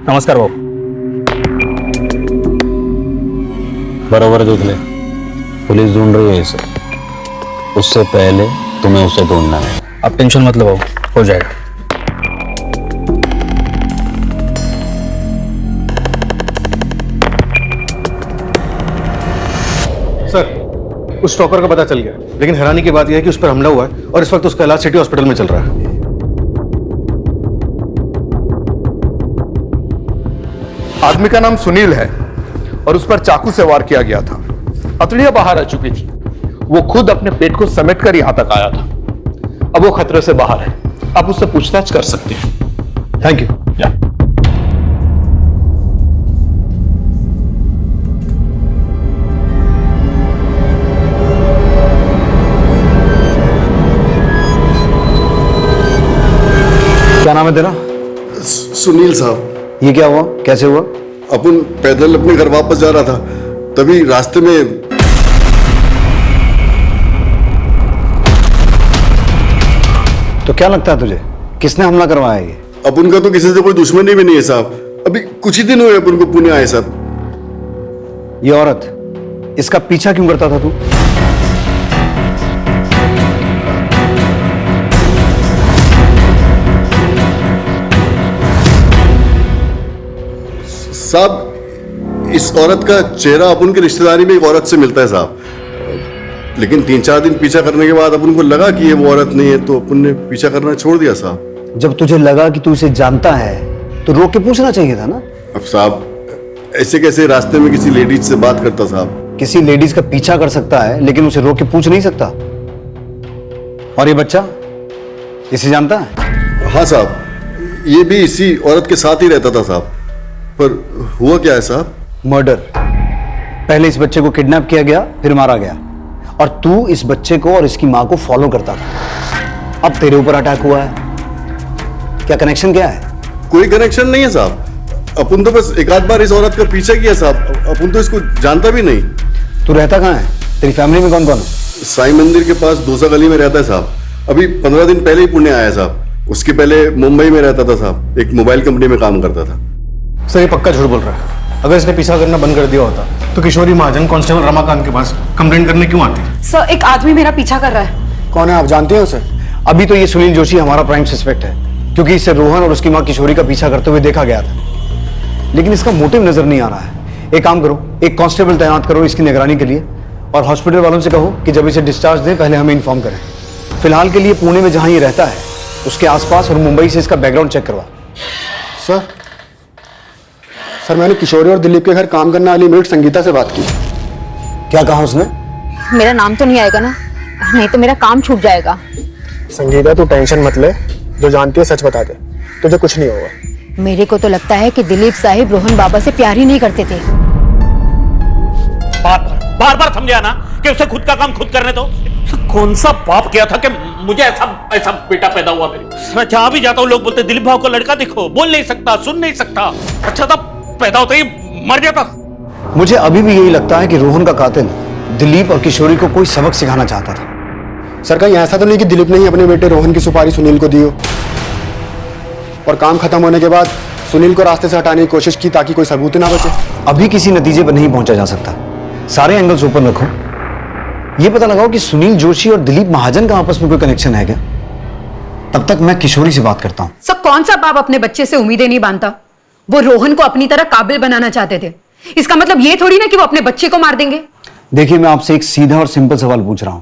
नमस्कार बाबू। बरोबर देख ले, पुलिस ढूंढ रही है इसे। उससे पहले तुम्हें उसे ढूंढना है। आप टेंशन मत लो बाबू, हो जाएगा। सर, उस स्टॉकर का पता चल गया, लेकिन हैरानी की बात यह है कि उस पर हमला हुआ है और इस वक्त उसका इलाज सिटी हॉस्पिटल में चल रहा है। आदमी का नाम सुनील है और उस पर चाकू से वार किया गया था। हथेलियां बाहर आ चुकी थी। वो खुद अपने पेट को समेट कर यहां तक आया था। अब वो खतरे से बाहर है, आप उससे पूछताछ कर सकते हैं। Thank you. क्या नाम है तेरा? सुनील साहब। ये क्या हुआ, कैसे हुआ? अपन पैदल अपने घर वापस जा रहा था, तभी रास्ते में तो क्या लगता है तुझे, किसने हमला करवाया ये? अपन का तो किसी से कोई दुश्मनी भी नहीं है साहब। अभी कुछ ही दिन हुए अपन को पुणे आए साहब। ये औरत, इसका पीछा क्यों करता था तू? साहब, इस औरत का चेहरा अपन की रिश्तेदारी में एक औरत से मिलता है साहब, लेकिन 3-4 दिन पीछा करने के बाद अपन को लगा कि ये वो औरत नहीं है, तो अपन ने पीछा करना छोड़ दिया साहब। जब तुझे लगा कि तू इसे जानता है तो रोक के पूछना चाहिए था ना। अब साहब ऐसे कैसे रास्ते में किसी लेडीज से बात करता साहब? किसी लेडीज का पीछा कर सकता है लेकिन उसे रोक के पूछ नहीं सकता। और ये बच्चा, इसे जानता है? हाँ साहब, ये भी इसी औरत के साथ ही रहता था साहब। पर हुआ क्या है साहब? मर्डर। पहले इस बच्चे को किडनैप किया गया, फिर मारा गया, और तू इस बच्चे को और इसकी मां को फॉलो करता था। अब तेरे ऊपर अटैक हुआ है। क्या कनेक्शन क्या है? कोई कनेक्शन नहीं है साहब। अपन तो बस एक आध बार इस औरत का पीछा किया साहब, अपन तो इसको जानता भी नहीं। तू रहता कहाँ है? तेरी फैमिली में कौन कौन है? साईं मंदिर के पास दोसा गली में रहता है साहब। अभी 15 दिन पहले ही पुणे आया साहब। उसके पहले मुंबई में रहता था साहब, एक मोबाइल कंपनी में काम करता था। सर ये पक्का झूठ बोल रहा है। अगर इसने पीछा करना बंद कर दिया होता तो किशोरी महाजन कांस्टेबल रमाकांत के पास कंप्लेंट करने क्यों आती? सर, एक आदमी मेरा पीछा कर रहा है। कौन है, आप जानते हैं उसे? अभी तो ये सुनील जोशी हमारा प्राइम सस्पेक्ट है, क्योंकि इसे रोहन और उसकी मां किशोरी का पीछा करते हुए देखा गया था, लेकिन इसका मोटिव नजर नहीं आ रहा है। एक काम करो, एक कांस्टेबल तैनात करो इसकी निगरानी के लिए, और हॉस्पिटल वालों से कहो कि जब इसे डिस्चार्ज दें पहले हमें इन्फॉर्म करें। फिलहाल के लिए पुणे में जहां ये रहता है उसके आसपास और मुंबई से इसका बैकग्राउंड चेक करवा। सर मैंने किशोरी और दिलीप के घर काम करने वाली मेट संगीता से बात की। क्या कहा उसने? मेरा नाम तो नहीं आएगा ना, नहीं तो मेरा काम छूट जाएगा। संगीता तू टेंशन मत ले, जो जानती है सच बता दे, तुझे कुछ नहीं होगा। मेरे को तो लगता है कि दिलीप साहिब रोहन बाबा से प्यार ही नहीं करते थे। बार बार समझा ना कि उसे खुद का काम खुद करने दो। कौन सा पाप किया था कि मुझे ऐसा बेटा पैदा हुआ मेरे? मैं जहां भी जाता हूँ लोग बोलते दिलीप भाव को लड़का दिखो, बोल नहीं सकता, सुन नहीं सकता। अच्छा था पैदा होते ही मर जाता। मुझे अभी भी यही लगता है कि रोहन का कातिल दिलीप और किशोरी को कोई सबक सिखाना चाहता था। सर कहीं ऐसा तो नहीं कि दिलीप ने ही अपने बेटे रोहन की सुपारी सुनील को दी हो और काम खत्म होने के बाद सुनील को रास्ते से हटाने की कोशिश की ताकि कोई सबूत ना बचे? अभी किसी नतीजे पर नहीं पहुंचा जा सकता, सारे एंगल्स ओपन रखो। यह पता लगाओ कि सुनील जोशी और दिलीप महाजन का आपस में कोई कनेक्शन है क्या। तब तक मैं किशोरी से बात करता हूं। सब कौन सा बाप अपने बच्चे से उम्मीदें नहीं बांधता? वो रोहन को अपनी तरह काबिल बनाना चाहते थे, इसका मतलब ये थोड़ी ना कि वो अपने बच्चे को मार देंगे। देखिए मैं आपसे एक सीधा और सिंपल सवाल पूछ रहा हूं,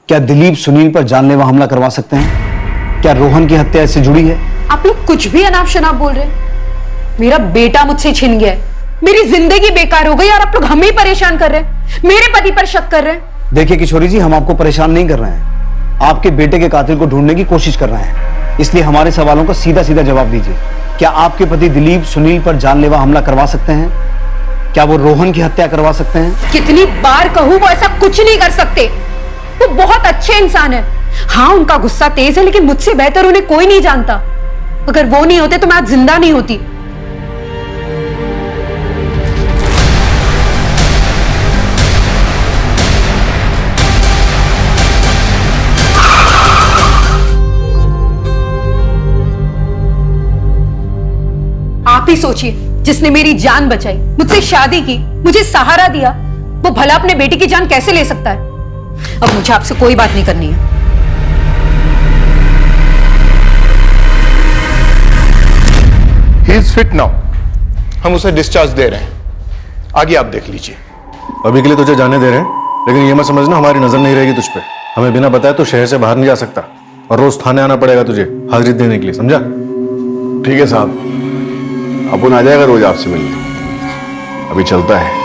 क्या दिलीप सुनील पर जानलेवा हमला करवा सकते हैं? क्या रोहन की हत्या इससे जुड़ी है? आप लोग कुछ भी अनाप शनाप बोल रहे हैं। मेरा बेटा मुझसे छिन गया है, मेरी जिंदगी बेकार हो गई और आप लोग हमें ही परेशान कर रहे हैं, मेरे पति पर शक कर रहे हैं। देखिए किशोरी जी, हम आपको परेशान नहीं कर रहे हैं, आपके बेटे के कातिल को ढूंढने की कोशिश कर रहे हैं। इसलिए हमारे सवालों का सीधा सीधा जवाब दीजिए। क्या आपके पति दिलीप सुनील पर जानलेवा हमला करवा सकते हैं? क्या वो रोहन की हत्या करवा सकते हैं? कितनी बार कहूं, वो ऐसा कुछ नहीं कर सकते। वो बहुत अच्छे इंसान है। हाँ उनका गुस्सा तेज है, लेकिन मुझसे बेहतर उन्हें कोई नहीं जानता। अगर वो नहीं होते तो मैं आज जिंदा नहीं होती। आप ही सोचिए, जिसने मेरी जान बचाई, मुझसे शादी की, मुझे सहारा दिया, वो भला अपने बेटी की जान कैसे ले सकता है? अब मुझे आपसे कोई बात नहीं करनी है। ही इज फिट नाउ, हम उसे डिस्चार्ज दे रहे हैं, आगे आप देख लीजिए। अभी के लिए तुझे जाने दे रहे हैं, लेकिन ये मत समझना हमारी नजर नहीं रहेगी तुझ पे। हमें बिना बताए तो शहर से बाहर नहीं जा सकता, और रोज थाने आना पड़ेगा तुझे हाजिरी देने के लिए, समझा? ठीक है साहब, अपन आ जाएगा रोज आपसे मिलने। अभी चलता है।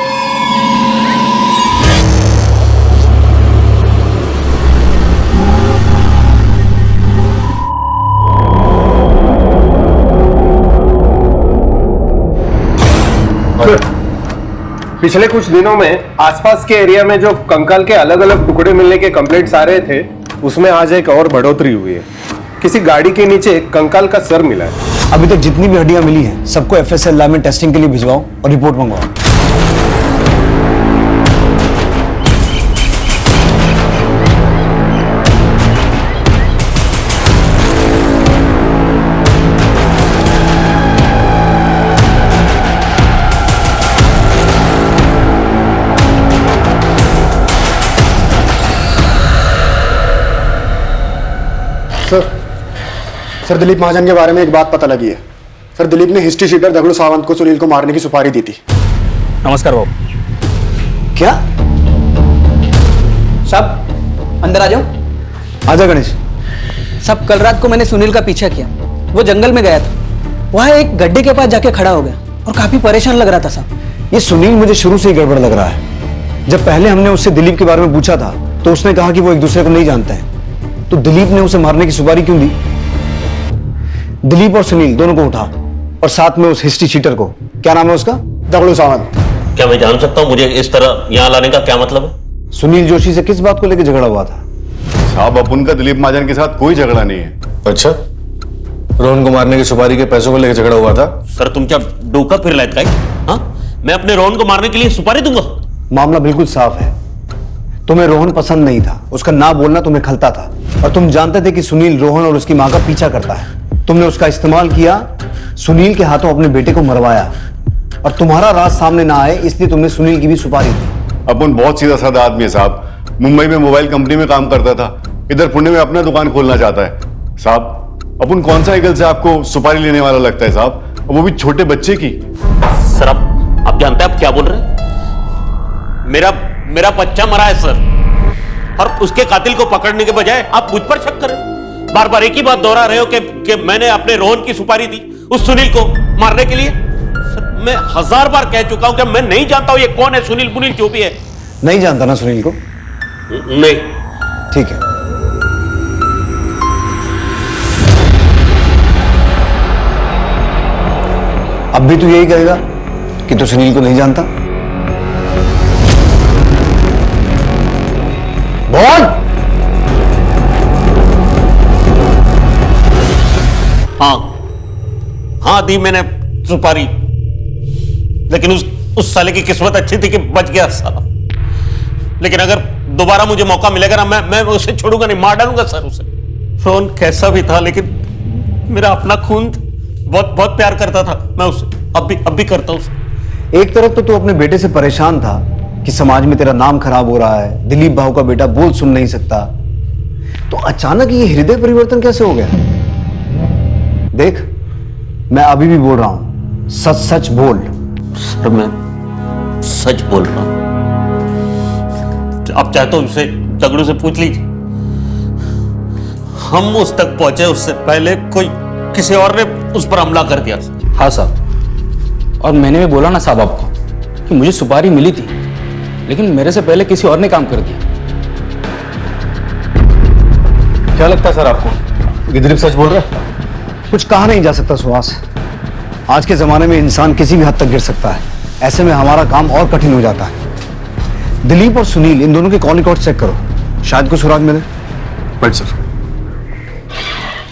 पिछले कुछ दिनों में आसपास के एरिया में जो कंकाल के अलग अलग टुकड़े मिलने के कंप्लेंट्स आ रहे थे, उसमें आज एक और बढ़ोतरी हुई है। किसी गाड़ी के नीचे कंकाल का सर मिला है। अभी तक जितनी भी हड्डियां मिली हैं सबको एफएसएल लैब में टेस्टिंग के लिए भिजवाओ और रिपोर्ट मंगवाओ। सर दिलीप महाजन के बारे में एक बात पता लगी है। सर दिलीप ने हिस्ट्री शीटर दगड़ू सावंत को सुनील को मारने की सुपारी दी थी। नमस्कार बाबू। क्या साहब अंदर आ जाओ। आजा गणेश। साहब कल रात को मैंने सुनील का पीछा किया, वो जंगल में गया था, वहां एक गड्ढे के पास जाके खड़ा हो गया और काफी परेशान लग रहा था साहब। ये सुनील मुझे शुरू से ही गड़बड़ लग रहा है। जब पहले हमने उससे दिलीप के बारे में पूछा था तो उसने कहा कि वो एक दूसरे को नहीं जानते हैं, तो दिलीप ने उसे मारने की सुपारी क्यों दी? दिलीप और सुनील दोनों को उठा और साथ में उस हिस्ट्री चीटर को, क्या नाम है उसका? दगड़ू सावंत। क्या मैं जान सकता हूँ मुझे इस तरह यहाँ लाने का क्या मतलब है? सुनील जोशी से किस बात को लेकर झगड़ा हुआ था? साहब अपन का दिलीप महाजन के साथ कोई झगड़ा नहीं है। अच्छा, रोहन को मारने की सुपारी के पैसों को लेकर झगड़ा हुआ था? सर तुम क्या डोका फिर लायत का? हाँ, मैं अपने रोहन को मारने के लिए सुपारी दूंगा? मामला बिल्कुल साफ है। तुम्हें रोहन पसंद नहीं था, उसका ना बोलना तुम्हें खलता था और तुम जानते थे कि सुनील रोहन और उसकी मां का पीछा करता है। तुमने उसका इस्तेमाल किया, सुनील के हाथों अपने बेटे को मरवाया और तुम्हारा राज सामने ना आए इसलिए तुमने सुनील की भी सुपारी दी। अपन बहुत सीधा साधा आदमी है साहब। मुंबई में मोबाइल कंपनी में काम करता था, इधर पुणे में अपना दुकान खोलना चाहता है। साहब अपन कौन सा एंगल से आपको सुपारी लेने वाला लगता है साहब, वो भी छोटे बच्चे की। सर आप जानते हैं आप क्या बोल रहे हैं? मेरा बच्चा मरा है सर, और उसके कातिल को पकड़ने के बजाय आप मुझ पर शक करें। बार बार एक ही बात दोहरा रहे हो कि मैंने अपने रोहन की सुपारी दी उस सुनील को मारने के लिए। सर मैं 1000 बार कह चुका हूं कि मैं नहीं जानता हूं ये कौन है, सुनील मुनील जो भी है। नहीं जानता ना सुनील को? नहीं। ठीक है, अब भी तू यही कहेगा कि तू सुनील को नहीं जानता? बोल। हाँ दी मैंने सुपारी, लेकिन उस साले की किस्मत अच्छी थी कि बच गया साला। लेकिन अगर दोबारा मुझे मौका मिलेगा ना, मैं उसे छोड़ूंगा नहीं, मार डालूंगा सर उसे। रोहन कैसा भी था लेकिन मेरा अपना खून, बहुत बहुत प्यार करता था मैं उससे, अब भी करता उसे। एक तरफ तो तू अपने बेटे से परेशान था कि समाज में तेरा नाम खराब हो रहा है, दिलीप भाऊ का बेटा बोल सुन नहीं सकता, तो अचानक ये हृदय परिवर्तन कैसे हो गया? देख मैं अभी भी बोल रहा हूं, सच सच बोल। सर मैं सच बोल रहा हूं। आप चाहे तो उनसे दगड़ू से पूछ लीजिए, हम उस तक पहुंचे उससे पहले कोई किसी और ने उस पर हमला कर दिया। हाँ साहब, और मैंने भी बोला ना साहब आपको कि मुझे सुपारी मिली थी, लेकिन मेरे से पहले किसी और ने काम कर दिया। क्या लगता है सर आपको कि दिलीप सच बोल रहा है? कुछ कहा नहीं जा सकता सुहास, आज के जमाने में इंसान किसी भी हद तक गिर सकता है, ऐसे में हमारा काम और कठिन हो जाता है। दिलीप और सुनील इन दोनों के कॉल रिकॉर्ड चेक करो, शायद कुछ सुराग मिले। Right sir.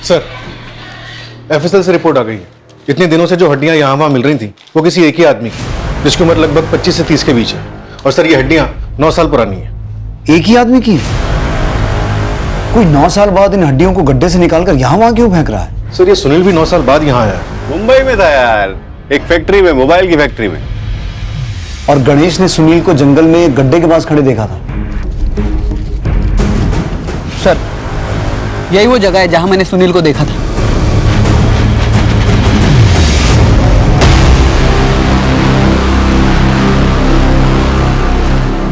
सर एफएसएल से रिपोर्ट आ गई है, इतने दिनों से जो हड्डियां यहाँ वहां मिल रही थी वो किसी एक ही आदमी की, जिसकी उम्र लगभग 25 से 30 के बीच है, और सर ये हड्डियां 9 साल पुरानी है। एक ही आदमी की? कोई 9 साल बाद इन हड्डियों को गड्ढे से निकालकर यहाँ वहां क्यों फेंक रहा है? सर ये सुनील भी 9 साल बाद यहाँ आया है। मुंबई में था यार, एक फैक्ट्री में, मोबाइल की फैक्ट्री में। और गणेश ने सुनील को जंगल में एक गड्ढे के पास खड़े देखा था। सर यही वो जगह है जहां मैंने सुनील को देखा था।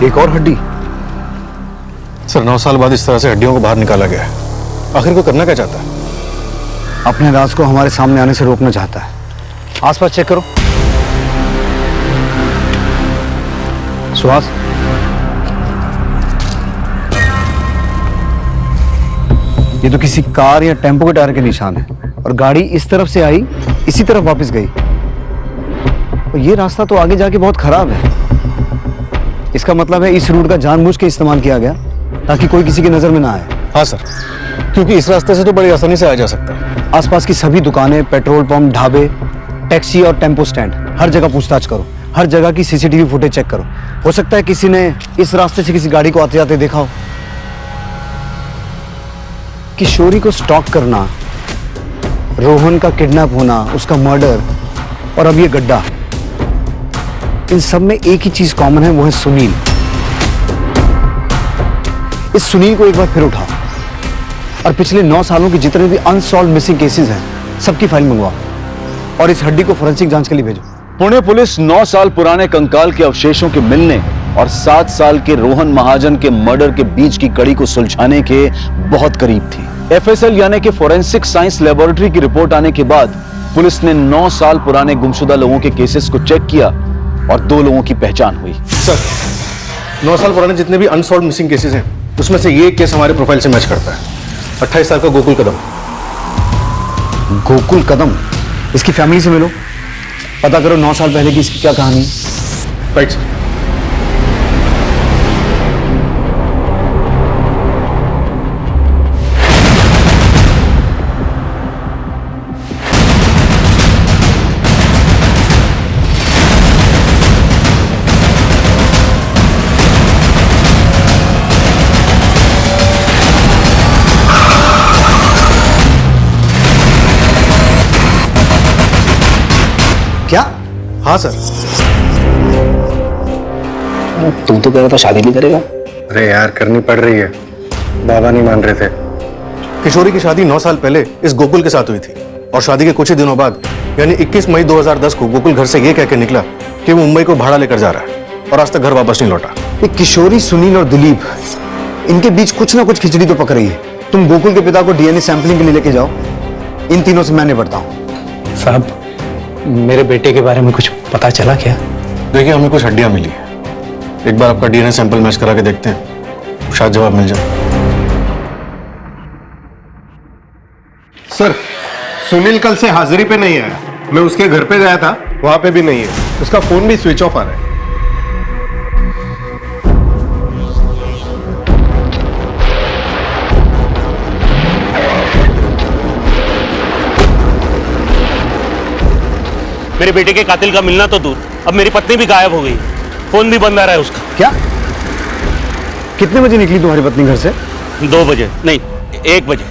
एक और हड्डी। सर 9 साल बाद इस तरह से हड्डियों को बाहर निकाला गया है, आखिर को करना क्या चाहता है? अपने राज को हमारे सामने आने से रोकना चाहता है। आसपास चेक करो। सुहास, ये तो किसी कार या टेम्पो के टायर के निशान है, और गाड़ी इस तरफ से आई, इसी तरफ वापस गई, और ये रास्ता तो आगे जाके बहुत खराब है। इसका मतलब है इस रूट का जानबूझ के इस्तेमाल किया गया ताकि कोई किसी की नजर में ना आए। हाँ सर, क्योंकि इस रास्ते से तो बड़ी आसानी से आ जा सकता है। आसपास की सभी दुकानें, पेट्रोल पंप, ढाबे, टैक्सी और टेम्पो स्टैंड, हर जगह पूछताछ करो। हर जगह की सीसीटीवी फुटेज चेक करो। हो सकता है किसी ने इस रास्ते से किसी गाड़ी को आते जाते देखा हो। किशोरी को स्टॉक करना, रोहन का किडनैप होना, उसका मर्डर और अब ये गड्ढा, इन सब में एक ही चीज कॉमन है, वो है सुनील। इस सुनील को एक बार फिर उठाओ और पिछले 9 सालों के जितने भी अनसॉल्व मिसिंग केसेस हैं, सबकी फाइल मंगवाओ और इस हड्डी को फोरेंसिक जांच के लिए भेजो। पुणे पुलिस 9 साल पुराने कंकाल के अवशेषों के मिलने और 7 साल के रोहन महाजन के मर्डर के बीच की कड़ी को सुलझाने के बहुत करीब थी। एफएसएल यानी कि फोरेंसिक साइंस लेबोरेटरी की रिपोर्ट आने के बाद पुलिस ने 9 साल पुराने गुमशुदा लोगों के केसेस को चेक किया और 2 लोगों की पहचान हुई। सर, 9 साल पुराने जितने भी अनसॉल्व मिसिंग केसेस हैं, उसमें से ये केस हमारे प्रोफाइल से मैच करता है। 28 साल का गोकुल कदम। गोकुल कदम? इसकी फैमिली से मिलो, पता करो 9 साल पहले की इसकी क्या कहानी। Right sir. क्या? हाँ सर। तुम तो कह रहा था शादी नहीं करेगा। अरे यार, करनी पड़ रही है, बाबा नहीं मान रहे थे। किशोरी की शादी 9 साल पहले इस गोकुल के साथ हुई थी और शादी के कुछ ही दिनों बाद यानी 21 मई 2010 को गोकुल घर से ये कह के निकला कि वो मुंबई को भाड़ा लेकर जा रहा है और आज तक घर वापस नहीं लौटा। ये किशोरी, सुनील और दिलीप, इनके बीच कुछ ना कुछ खिचड़ी तो पक रही है। तुम गोकुल के पिता को डीएनए सैंपलिंग के लिए लेके जाओ, इन तीनों से मैं निपटता हूँ। साहब, मेरे बेटे के बारे में कुछ पता चला क्या? देखिए, हमें कुछ हड्डियां मिली है, एक बार आपका डीएनए सैंपल मैच करा के देखते हैं, शायद जवाब मिल जाए। सर, सुनील कल से हाजिरी पे नहीं आया। मैं उसके घर पे गया था, वहां पे भी नहीं है। उसका फोन भी स्विच ऑफ आ रहा है। मेरे बेटे के कातिल का मिलना तो दूर, अब मेरी पत्नी भी गायब हो गई, फोन भी बंद आ रहा है उसका। क्या? कितने बजे निकली तुम्हारी पत्नी घर से? 2 बजे नहीं, 1 बजे।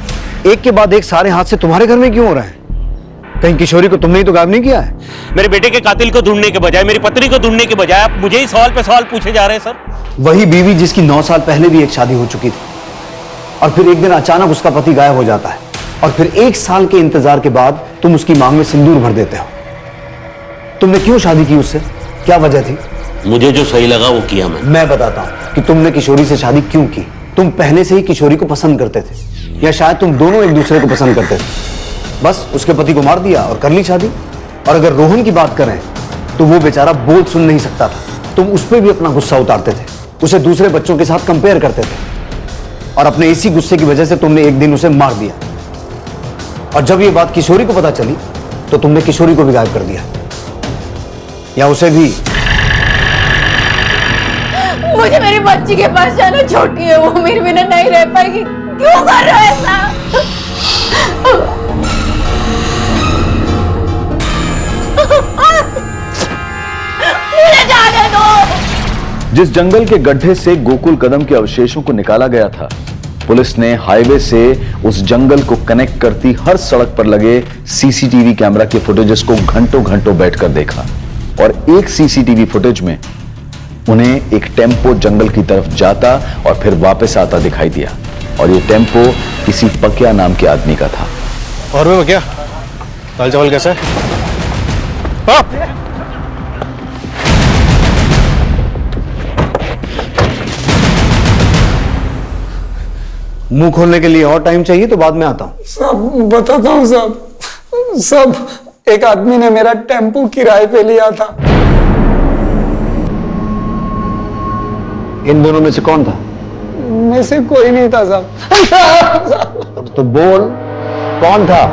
एक के बाद एक सारे हादसे तुम्हारे घर में क्यों हो रहे हैं? कहीं किशोरी को तुमने ही तो गायब नहीं किया है? मेरे बेटे के कातिल को ढूंढने के बजाय, मेरी पत्नी को ढूंढने के बजाय आप मुझे ही सवाल पे सवाल पूछे जा रहे हैं सर। वही बीवी जिसकी 9 साल पहले भी एक शादी हो चुकी थी और फिर एक दिन अचानक उसका पति गायब हो जाता है और फिर 1 साल के इंतजार के बाद तुम उसकी मांग में सिंदूर भर देते हो। तुमने क्यों शादी की उससे? क्या वजह थी? मुझे जो सही लगा वो किया मैं बताता हूं कि तुमने किशोरी से शादी क्यों की। तुम पहले से ही किशोरी को पसंद करते थे या शायद तुम दोनों एक दूसरे को पसंद करते थे। बस उसके पति को मार दिया और कर ली शादी। और अगर रोहन की बात करें तो वो बेचारा बोल सुन नहीं सकता था। तुम उस पर भी अपना गुस्सा उतारते थे, उसे दूसरे बच्चों के साथ कंपेयर करते थे और अपने इसी गुस्से की वजह से तुमने एक दिन उसे मार दिया। और जब ये बात किशोरी को पता चली तो तुमने किशोरी को भी गायब कर दिया, या उसे भी। मुझे मेरी बच्ची के पास जाना, छोटी है वो, मेरे बिना नहीं रह पाएगी। क्यों कर रहे हो ऐसा? मुझे जाने दो। जिस जंगल के गड्ढे से गोकुल कदम के अवशेषों को निकाला गया था, पुलिस ने हाईवे से उस जंगल को कनेक्ट करती हर सड़क पर लगे सीसीटीवी कैमरा के फुटेजेस को घंटों घंटों बैठकर देखा और एक सीसीटीवी फुटेज में उन्हें एक टेम्पो जंगल की तरफ जाता और फिर वापस आता दिखाई दिया और ये टेम्पो किसी पकिया नाम के आदमी का था। और मैं क्या, दाल चावल कैसा है? मुंह खोलने के लिए और टाइम चाहिए तो बाद में आता हूं। सब बताता हूँ साहब। सब एक आदमी ने मेरा टेम्पो किराए पे लिया था। इन दोनों में से कौन था? में से कोई नहीं था साहब। तो बोल, कौन था?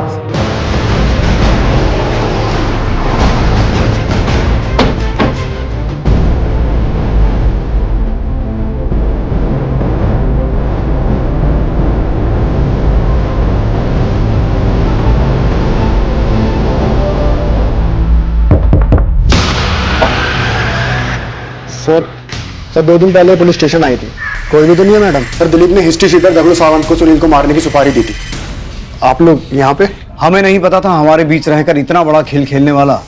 सर 2 दिन पहले पुलिस स्टेशन आई थी। कोई भी तो नहीं है मैडम। सर दिलीप ने हिस्ट्री शीटर दगड़ू सावंत को सुनील को मारने की सुपारी दी थी। आप लोग यहाँ पे? हमें नहीं पता था हमारे बीच रहकर इतना बड़ा खेल खेलने वाला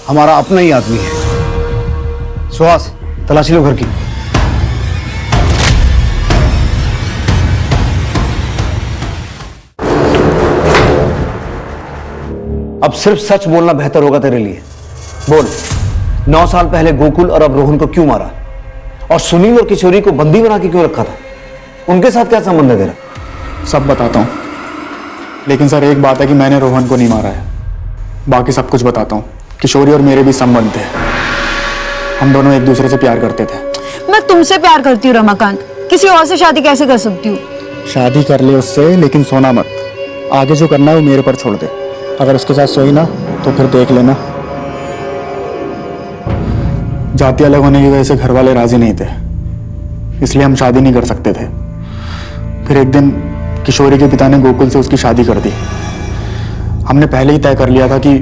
हमारा अपना ही आदमी है। सुहास, तलाशी लो घर की। अब सिर्फ सच बोलना बेहतर होगा तेरे लिए। बोल, 9 साल पहले गोकुल और अब रोहन को क्यों मारा, और सुनील और किशोरी को बंदी बना के क्यों रखा था? उनके साथ क्या संबंध है तेरा? सब बताता हूँ, लेकिन सर एक बात है कि मैंने रोहन को नहीं मारा है। बाकी सब कुछ बताता हूँ। किशोरी और मेरे भी संबंध थे। हम दोनों एक दूसरे से प्यार करते थे। मैं तुमसे प्यार करती हूँ रमाकांत, किसी और से शादी कैसे कर सकती हूँ? शादी कर ले उससे, लेकिन सोना मत। आगे जो करना है वो मेरे पर छोड़ दे। अगर उसके साथ सोई ना तो फिर देख लेना। जाति अलग होने की वजह से घर वाले राजी नहीं थे, इसलिए हम शादी नहीं कर सकते थे। फिर एक दिन किशोरी के पिता ने गोकुल से उसकी शादी कर दी। हमने पहले ही तय कर लिया था कि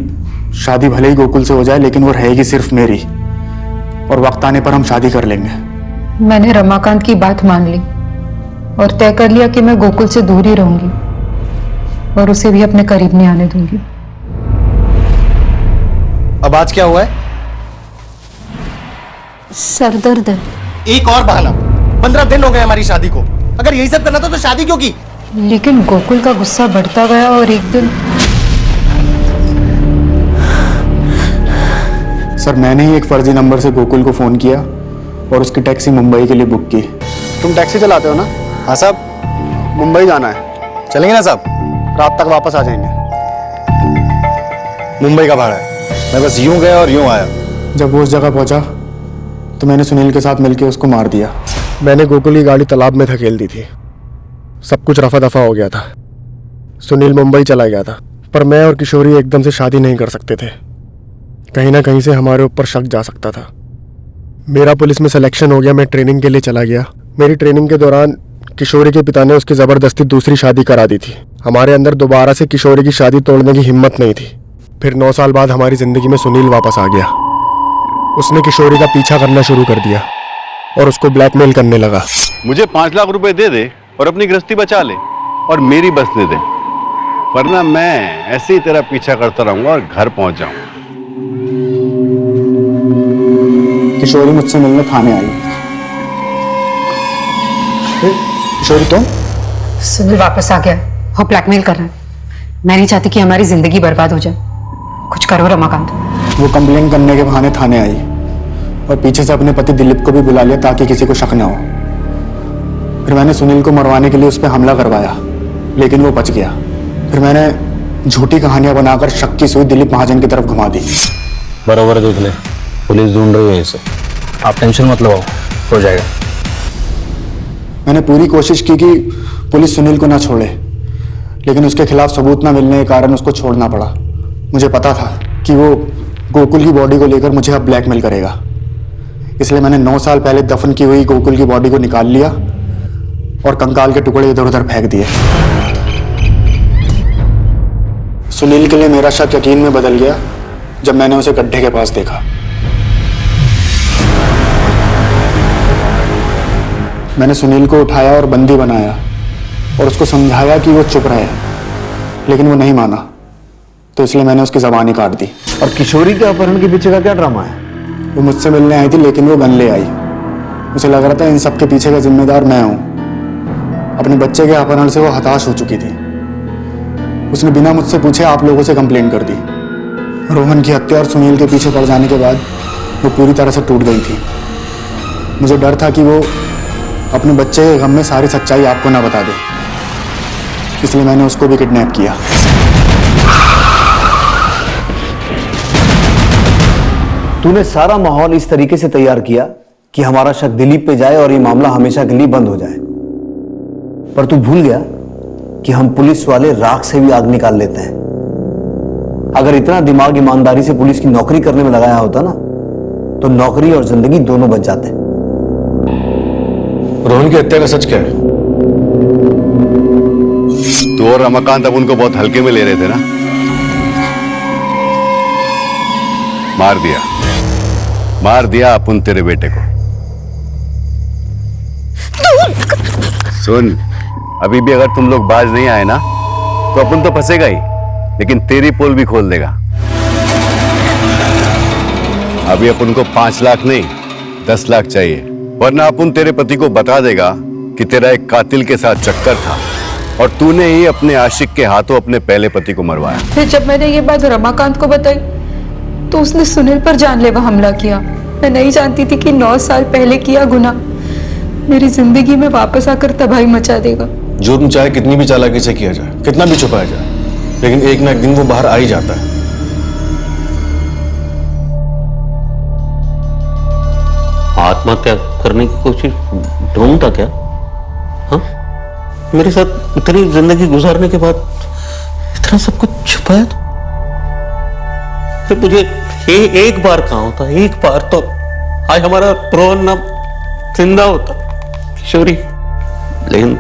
शादी भले ही गोकुल से हो जाए, लेकिन वो रहेगी सिर्फ मेरी, और वक्त आने पर हम शादी कर लेंगे। मैंने रमाकांत की बात मान ली और तय कर लिया कि मैं गोकुल से दूर ही रहूंगी और उसे भी अपने करीब नहीं आने दूंगी। अब आज क्या हुआ है? सर दर्द है। एक और बहाना। 15 दिन हो गए हमारी शादी को। अगर यही सब करना था तो शादी क्यों की? लेकिन गोकुल का गुस्सा बढ़ता गया और एक दिन सर मैंने ही एक फर्जी नंबर से गोकुल को फोन किया और उसकी टैक्सी मुंबई के लिए बुक की। तुम टैक्सी चलाते हो ना? हाँ साहब, मुंबई जाना है। चलेंगे ना साहब? रात तक वापस आ जाएंगे। मुंबई का भाड़ा है। मैं बस यूं गया और यूं आया। जब वो उस जगह पहुंचा तो मैंने सुनील के साथ मिलकर उसको मार दिया। मैंने गोकुल की गाड़ी तालाब में धकेल दी थी। सब कुछ रफा दफा हो गया था। सुनील मुंबई चला गया था, पर मैं और किशोरी एकदम से शादी नहीं कर सकते थे। कहीं ना कहीं से हमारे ऊपर शक जा सकता था। मेरा पुलिस में सिलेक्शन हो गया। मैं ट्रेनिंग के लिए चला गया। मेरी ट्रेनिंग के दौरान किशोरी के पिता ने उसकी ज़बरदस्ती दूसरी शादी करा दी थी। हमारे अंदर दोबारा से किशोरी की शादी तोड़ने की हिम्मत नहीं थी। फिर 9 साल बाद हमारी ज़िंदगी में सुनील वापस आ गया। उसने किशोरी का पीछा करना शुरू कर दिया और उसको ब्लैकमेल करने लगा। मुझे 5 लाख रुपए दे दे और अपनी गृहस्थी बचा ले और मेरी बसने दे, वरना मैं ऐसे ही तेरा पीछा करता रहूंगा और घर पहुंच जाऊंगा। किशोरी मुझसे मिलने थाने आई। किशोरी तुम? सुनील वापस आ गया और ब्लैकमेल कर रहा है। मैं नहीं चाहती कि हमारी जिंदगी बर्बाद हो जाए। कुछ करो रमाकांत। वो कंप्लेन करने के बहाने थाने आई और पीछे से अपने पति दिलीप को भी बुला लिया ताकि किसी को शक ना हो। फिर मैंने सुनील को मरवाने के लिए उस पर हमला करवाया, लेकिन वो बच गया। फिर मैंने झूठी कहानियां बनाकर शक की सुई दिलीप महाजन की तरफ घुमा दी। बराबर देख ले, पुलिस ढूंढ रही है इसे। आप टेंशन मत लो, हो जाएगा। मैंने पूरी कोशिश की कि पुलिस सुनील को ना छोड़े, लेकिन उसके खिलाफ सबूत ना मिलने के कारण उसको छोड़ना पड़ा। मुझे पता था कि वो गोकुल की बॉडी को लेकर मुझे अब ब्लैकमेल करेगा, इसलिए मैंने 9 साल पहले दफन की हुई गोकुल की बॉडी को निकाल लिया और कंकाल के टुकड़े इधर उधर फेंक दिए। सुनील के लिए मेरा शक यकीन में बदल गया जब मैंने उसे गड्ढे के पास देखा। मैंने सुनील को उठाया और बंदी बनाया और उसको समझाया कि वो चुप रहे, लेकिन वो नहीं माना, तो इसलिए मैंने उसकी ज़बान ही काट दी। और किशोरी के अपहरण के पीछे का क्या ड्रामा है? वो मुझसे मिलने आई थी, लेकिन वो गन ले आई। उसे लग रहा था इन सब के पीछे का जिम्मेदार मैं हूँ। अपने बच्चे के अपहरण से वो हताश हो चुकी थी। उसने बिना मुझसे पूछे आप लोगों से कंप्लेन कर दी। रोहन की हत्या और सुनील के पीछे पड़ जाने के बाद वो पूरी तरह से टूट गई थी। मुझे डर था कि वो अपने बच्चे के गम में सारी सच्चाई आपको ना बता दे, इसलिए मैंने उसको भी किडनैप किया। तूने सारा माहौल इस तरीके से तैयार किया कि हमारा शक दिलीप पे जाए और ये मामला हमेशा के लिए बंद हो जाए। पर तू भूल गया कि हम पुलिस वाले राख से भी आग निकाल लेते हैं। अगर इतना दिमाग ईमानदारी से पुलिस की नौकरी करने में लगाया होता ना, तो नौकरी और जिंदगी दोनों बच जाते। रोहन की हत्या का सच क्या है? तू और रमाकांत अब उनको बहुत हल्के में ले रहे थे ना? मार दिया अपन तेरे बेटे को। सुन, अभी भी अगर तुम लोग बाज नहीं आए ना तो अपन तो फंसेगा ही, लेकिन तेरी पोल भी खोल देगा। अभी अपन को 5 लाख नहीं 10 लाख चाहिए, वरना अपन तेरे पति को बता देगा कि तेरा एक कातिल के साथ चक्कर था और तूने ही अपने आशिक के हाथों अपने पहले पति को मरवाया। फिर जब मैंने ये बात रमाकांत को बताई तो उसने सुनील पर जानलेवा हमला किया। मैं नहीं जानती थी कि 9 साल पहले किया गुनाह मेरी जिंदगी में वापस आकर तबाही मचा देगा। जुर्म चाहे कितनी भी चालाकी से किया जाए, कितना भी छुपाया जाए, लेकिन एक ना एक दिन वो बाहर आ ही जाता है। आत्महत्या करने की कोशिश ढूंढता क्या? हाँ, मेरे साथ इतनी जिंदगी गुजारने के बाद इतना सब कुछ छुपाया तो मुझे एक बार कहा होता, एक बार तो आज हमारा रोहन ना जिंदा होता। किशोरी, लेकिन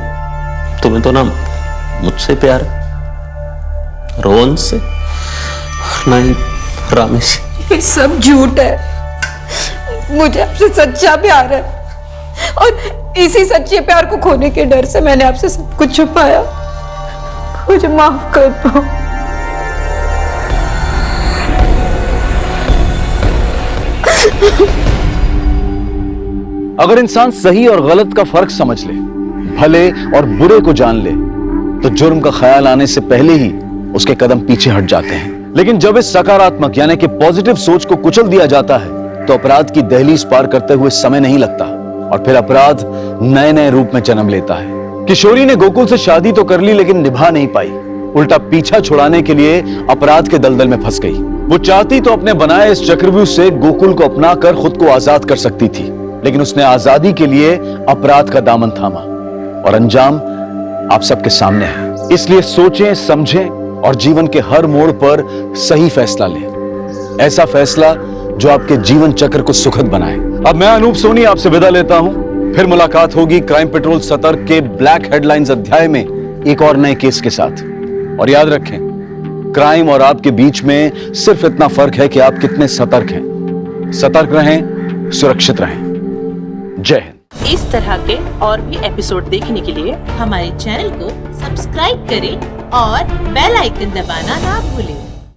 तुम्हें तो ना मुझसे प्यार है, रोहन से, ना ही रामेश से। ये सब झूठ है, मुझे आपसे सच्चा प्यार है और इसी सच्चे प्यार को खोने के डर से मैंने आपसे सब कुछ छुपाया। मुझे माफ कर दो। अगर इंसान सही और गलत का फर्क समझ ले, भले और बुरे को जान ले, तो जुर्म का ख्याल आने से पहले ही उसके कदम पीछे हट जाते हैं। लेकिन जब इस सकारात्मक यानी कि पॉजिटिव सोच को कुचल दिया जाता है तो अपराध की दहलीज पार करते हुए समय नहीं लगता और फिर अपराध नए नए रूप में जन्म लेता है। किशोरी ने गोकुल से शादी तो कर ली लेकिन निभा नहीं पाई, उल्टा पीछा छुड़ाने के लिए अपराध के दलदल में फंस गई। वो चाहती तो अपने बनाए इस चक्रव्यूह से गोकुल को अपना कर खुद को आजाद कर सकती थी, लेकिन उसने आजादी के लिए अपराध का दामन थामा और अंजाम आप सबके सामने है। इसलिए सोचें, समझें और जीवन के हर मोड़ पर सही फैसला लें, ऐसा फैसला जो आपके जीवन चक्र को सुखद बनाए। अब मैं अनूप सोनी आपसे विदा लेता हूं, फिर मुलाकात होगी क्राइम पेट्रोल सतर्क के ब्लैक हेडलाइंस अध्याय में एक और नए केस के साथ। और याद रखें, क्राइम और आपके बीच में सिर्फ इतना फर्क है कि आप कितने सतर्क हैं। सतर्क रहें, सुरक्षित रहें। जय हिंद। इस तरह के और भी एपिसोड देखने के लिए हमारे चैनल को सब्सक्राइब करें और बेल आइकन दबाना ना भूलें।